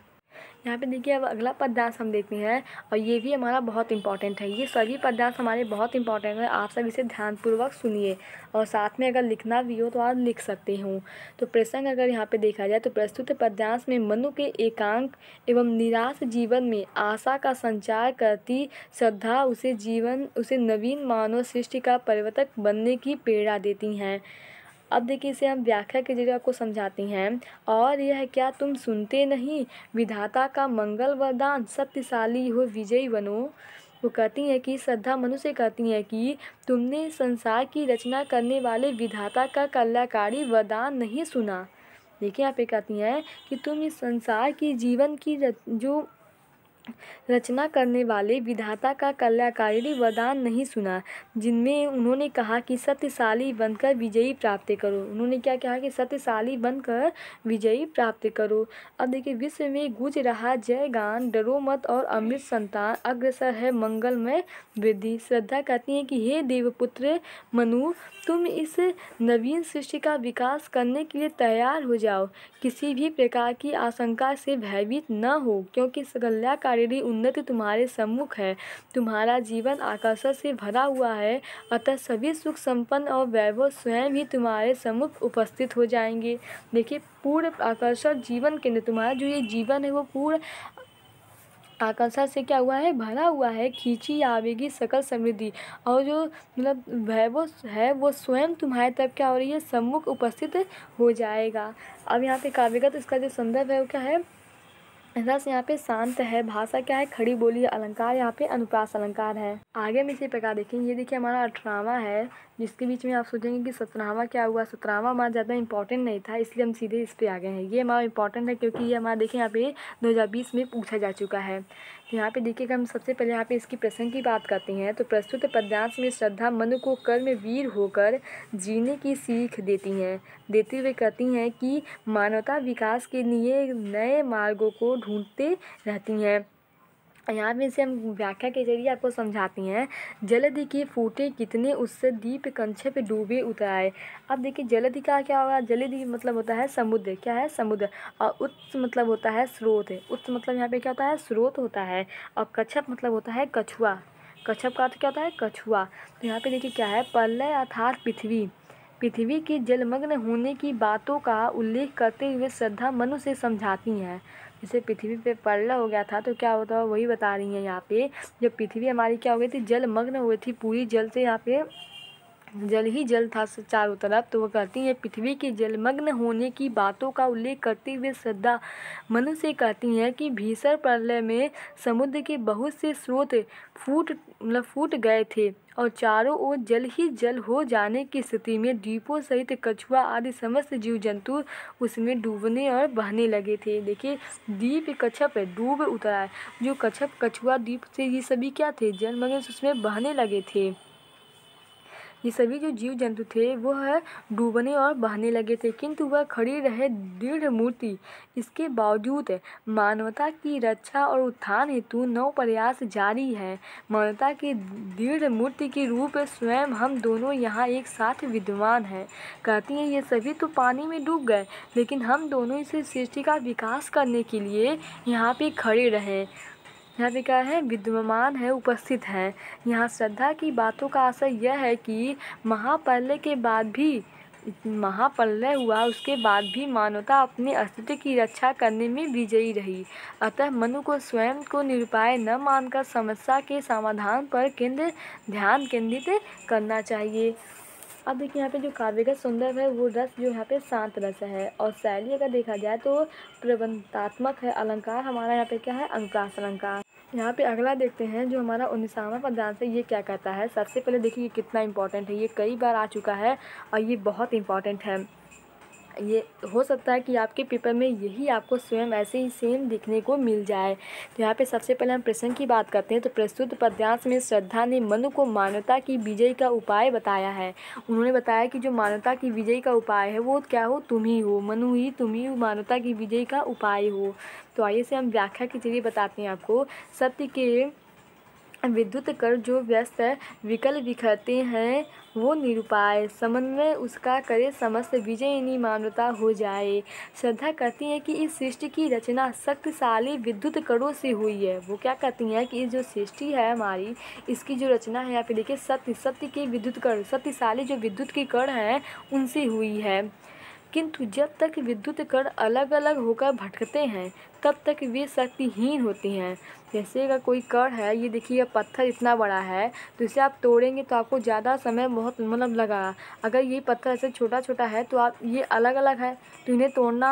यहाँ पे देखिए अब अगला पद्यांश हम देखते हैं और ये भी हमारा बहुत इंपॉर्टेंट है। ये सभी पद्यांश हमारे बहुत इंपॉर्टेंट है, आप सब इसे ध्यानपूर्वक सुनिए और साथ में अगर लिखना भी हो तो आप लिख सकते हो। तो प्रसंग अगर यहाँ पे देखा जाए तो प्रस्तुत पद्यांश में मनु के एकांक एवं निराश जीवन में आशा का संचार करती श्रद्धा उसे नवीन मानव सृष्टि का परिवर्तक बनने की प्रेरणा देती हैं। अब देखिए इसे हम व्याख्या के जरिए आपको समझाते हैं। और यह क्या तुम सुनते नहीं, विधाता का मंगल वरदान, सत्यशाली हो विजयी बनो। वो कहती हैं कि श्रद्धा मनु से कहती हैं कि तुमने संसार की रचना करने वाले विधाता का कल्याणकारी वरदान नहीं सुना। देखिए यहाँ पे कहती हैं कि तुम इस संसार की जीवन की जो रचना करने वाले विधाता का कल्याणकारी वरदान नहीं सुना, जिनमें उन्होंने कहा कि सत्यशाली बनकर विजयी प्राप्त करो। उन्होंने क्या कहा कि सत्यशाली बनकर विजयी प्राप्त करो। अब देखिए, विश्व में गूंज रहा जय गान, डरो मत और अमृत संतान, अग्रसर है मंगलमय वृद्धि। श्रद्धा कहती है कि हे देवपुत्र मनु, तुम इस नवीन सृष्टि का विकास करने के लिए तैयार हो जाओ। किसी भी प्रकार की आशंका से भयभीत न हो, क्योंकि कल्याणकारी उन्नति तुम्हारे सम्मुख है। तुम्हारा जीवन आकर्षण से भरा हुआ है, अतः सभी सुख संपन्न और वैभव स्वयं ही तुम्हारे सम्मुख उपस्थित हो जाएंगे। देखिए, पूर्ण आकर्षण जीवन के अंदर तुम्हारा जो ये जीवन है वो पूर्ण आकर्षण से क्या हुआ है, भरा हुआ है। खींची आवेगी सकल समृद्धि, और जो मतलब वैभव है वो स्वयं तुम्हारे तरफ क्या हो रही है, सम्मुख उपस्थित हो जाएगा। अब यहाँ पे काव्यगत इसका जो संदर्भ है वो क्या है, रस यहाँ पे शांत है, भाषा क्या है, खड़ी बोली, अलंकार यहाँ पे अनुप्रास अलंकार है। आगे हम इसी प्रकार देखेंगे। ये देखिए हमारा 18वां है, जिसके बीच में आप सोचेंगे कि 17वां क्या हुआ। 17वां हमारा ज़्यादा इंपॉर्टेंट नहीं था, इसलिए हम सीधे इस पे आ गए हैं। ये हमारा इंपॉर्टेंट है क्योंकि ये हमारा देखिए यहाँ पे 2020 में पूछा जा चुका है। तो यहाँ पे देखिएगा, हम सबसे पहले यहाँ पे इसकी प्रसंग की बात करते हैं। तो प्रस्तुत पद्यांश में श्रद्धा मनु को कर्म वीर होकर जीने की सीख देते हुए कहती हैं कि मानवता विकास के लिए नए मार्गों को ढूंढते रहती हैं। यहाँ पे इसे हम व्याख्या के जरिए आपको समझाती हैं। जलधि के फूटे कितने, उससे दीप कंछ पे डूबे उतराए। अब देखिए, जलधि का क्या होगा, जलधि मतलब होता है समुद्र, क्या है, समुद्र। और उत्स मतलब होता है स्रोत है। उत्स मतलब यहाँ पे क्या होता है, स्रोत होता है। और कच्छप मतलब होता है कछुआ। कच्छप का अर्थ क्या होता है, कछुआ। तो यहाँ पे देखिए क्या है, प्रलय अर्थात पृथ्वी के जलमग्न होने की बातों का उल्लेख करते हुए श्रद्धा मनु से समझाती हैं। जैसे पृथ्वी पे प्रलय हो गया था तो क्या होता है, वही बता रही हैं यहाँ पे। जब पृथ्वी हमारी क्या हो गई थी, जलमग्न हुई थी, पूरी जल से यहाँ पे जल ही जल था चारों तरफ। तो वो कहती हैं, पृथ्वी के जलमग्न होने की बातों का उल्लेख करते हुए श्रद्धा मनु से कहती हैं कि भीषण प्रलय में समुद्र के बहुत से स्रोत फूट गए थे और चारों ओर जल ही जल हो जाने की स्थिति में द्वीपों सहित कछुआ आदि समस्त जीव जंतु उसमें डूबने और बहने लगे थे। देखिए, द्वीप कच्छप है, डूब उतरा है। जो कच्छप कछुआ द्वीप से ये सभी क्या थे, जलमग्न उसमें बहने लगे थे। ये सभी जो जीव जंतु थे वो है डूबने और बहने लगे थे, किंतु वह खड़ी रहे दृढ़ मूर्ति। इसके बावजूद मानवता की रक्षा और उत्थान हेतु नव प्रयास जारी है। मानवता की दृढ़ मूर्ति के रूप स्वयं हम दोनों यहाँ एक साथ विद्यमान हैं। कहती हैं, ये सभी तो पानी में डूब गए, लेकिन हम दोनों इस सृष्टि का विकास करने के लिए यहाँ पे खड़े रहे। यहाँ पे क्या है, विद्यमान है, उपस्थित हैं। यहाँ श्रद्धा की बातों का आशय यह है कि महाप्रलय के बाद भी, महाप्रलय हुआ उसके बाद भी मानवता अपने अस्तित्व की रक्षा करने में विजयी रही। अतः मनु को स्वयं को निरुपाय न मानकर समस्या के समाधान पर ध्यान केंद्रित करना चाहिए। अब देखिए, यहाँ पे जो काव्यगत सुंदर है वो रस जो यहाँ पे शांत रस है, और शैली अगर देखा जाए तो प्रबंधात्मक है। अलंकार हमारा यहाँ पे क्या है, अनुप्रास अलंकार। यहाँ पे अगला देखते हैं जो हमारा 19वां पद्यांश है, ये क्या कहता है। सबसे पहले देखिए ये कितना इंपॉर्टेंट है, ये कई बार आ चुका है और ये बहुत इंपॉर्टेंट है। ये हो सकता है कि आपके पेपर में यही आपको स्वयं ऐसे ही सेम दिखने को मिल जाए। तो यहाँ पे सबसे पहले हम प्रसंग की बात करते हैं। तो प्रस्तुत पद्यांश में श्रद्धा ने मनु को मानवता की विजय का उपाय बताया है। उन्होंने बताया कि जो मानवता की विजय का उपाय है वो क्या हो, तुम ही हो, मनु ही तुम ही मानवता की विजय का उपाय हो। तो आइए से हम व्याख्या के जरिए बताते हैं आपको। सत्य के विद्युत कर जो व्यस्त विकल बिखरते हैं वो निरुपाय, समन्वय उसका करे समस्त विजयिनी मानवता हो जाए। श्रद्धा कहती है कि इस सृष्टि की रचना शक्तिशाली विद्युत कणों से हुई है। वो क्या कहती हैं कि इस जो सृष्टि है हमारी, इसकी जो रचना है, यहाँ पे देखिए सत्य के विद्युत कण, शक्तिशाली जो विद्युत के कण हैं उनसे हुई है। किंतु जब तक विद्युत कण अलग अलग होकर भटकते हैं तब तक वे शक्तिहीन होती हैं। जैसे अगर कोई कण है, ये देखिए पत्थर इतना बड़ा है तो इसे आप तोड़ेंगे तो आपको ज़्यादा समय बहुत मतलब लगा। अगर ये पत्थर ऐसे छोटा छोटा है तो आप ये अलग अलग है तो इन्हें तोड़ना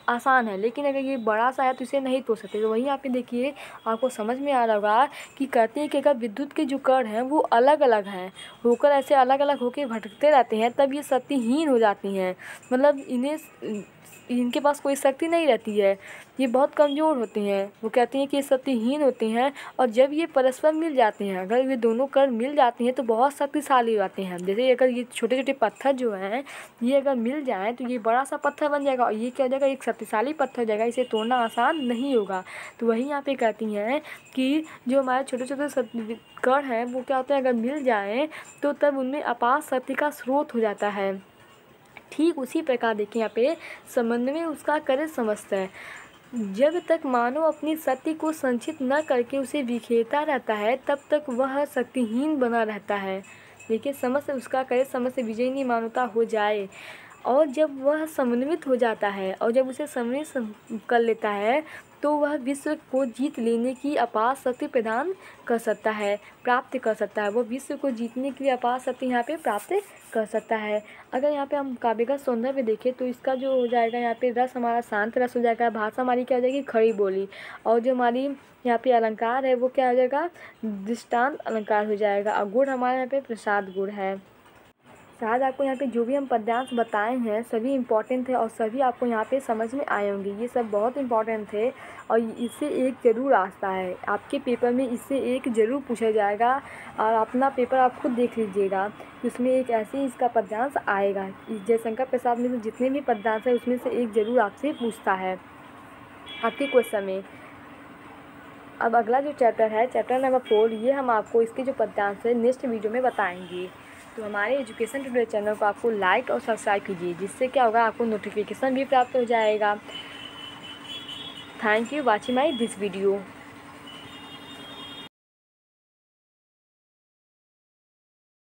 आसान है, लेकिन अगर ये बड़ा सा है तो इसे नहीं तोड़ सकते। तो वहीं आप देखिए आपको समझ में आ रहा होगा कि कहते हैं कि अगर विद्युत के जो कण हैं वो अलग अलग हैं, होकर ऐसे अलग अलग होकर भटकते रहते हैं तब ये शक्तिहीन हो जाती हैं। मतलब इन्हें इनके पास कोई शक्ति नहीं रहती है, ये बहुत कमज़ोर होते हैं। वो कहती हैं कि ये शक्तिहीन होते हैं और जब ये परस्पर मिल जाते हैं, अगर ये दोनों कण मिल जाते हैं तो बहुत शक्तिशाली होते हैं। जैसे अगर ये छोटे छोटे पत्थर जो हैं ये अगर मिल जाएँ तो ये बड़ा सा पत्थर बन जाएगा और ये क्या हो जाएगा, एक शक्तिशाली पत्थर हो जाएगा, इसे तोड़ना आसान नहीं होगा। तो वही यहाँ पे कहती हैं कि जो हमारे छोटे छोटे कण हैं वो क्या होता है, अगर मिल जाएँ तो तब उनमें अपार शक्ति का स्रोत हो जाता है। ठीक उसी प्रकार देखिए यहाँ पे समन्वय उसका कार्य समझता है। जब तक मानव अपनी शक्ति को संचित न करके उसे बिखेरता रहता है तब तक वह शक्तिहीन बना रहता है। देखिए समस्त उसका कार्य समस्त विजयी मानवता हो जाए और जब वह समन्वित हो जाता है और जब उसे समन्वित कर लेता है तो वह विश्व को जीत लेने की अपार शक्ति प्रदान कर सकता है, प्राप्त कर सकता है। वो विश्व को जीतने के लिए अपार शक्ति यहाँ पे प्राप्त कर सकता है। अगर यहाँ पे हम काव्य का सौंदर्य देखें तो इसका जो हो जाएगा यहाँ पे रस हमारा शांत रस हो जाएगा, भाषा हमारी क्या हो जाएगी, खड़ी बोली, और जो हमारी यहाँ पे अलंकार है वो क्या हो जाएगा, दृष्टांत अलंकार हो जाएगा, और गुण हमारे यहाँ पे प्रसाद गुण है। शायद आपको यहाँ पे जो भी हम पद्यांश बताए हैं सभी इम्पॉर्टेंट थे और सभी आपको यहाँ पे समझ में आए होंगे। ये सब बहुत इम्पॉर्टेंट थे और इससे एक ज़रूर आता है आपके पेपर में, इससे एक ज़रूर पूछा जाएगा और अपना पेपर आप खुद देख लीजिएगा कि उसमें एक ऐसे ही इसका पद्यांश आएगा। जयशंकर प्रसाद में से जितने भी पद्यांश है उसमें से एक ज़रूर आपसे पूछता है आपके क्वेश्चन में। अब अगला जो चैप्टर है, चैप्टर नंबर 4, ये हम आपको इसके जो पद्यांश है नेक्स्ट वीडियो में बताएंगे। तो हमारे एजुकेशन टुडे चैनल को आपको लाइक और सब्सक्राइब कीजिए, जिससे क्या होगा, आपको नोटिफिकेशन भी प्राप्त हो जाएगा। Thank you watching my this video.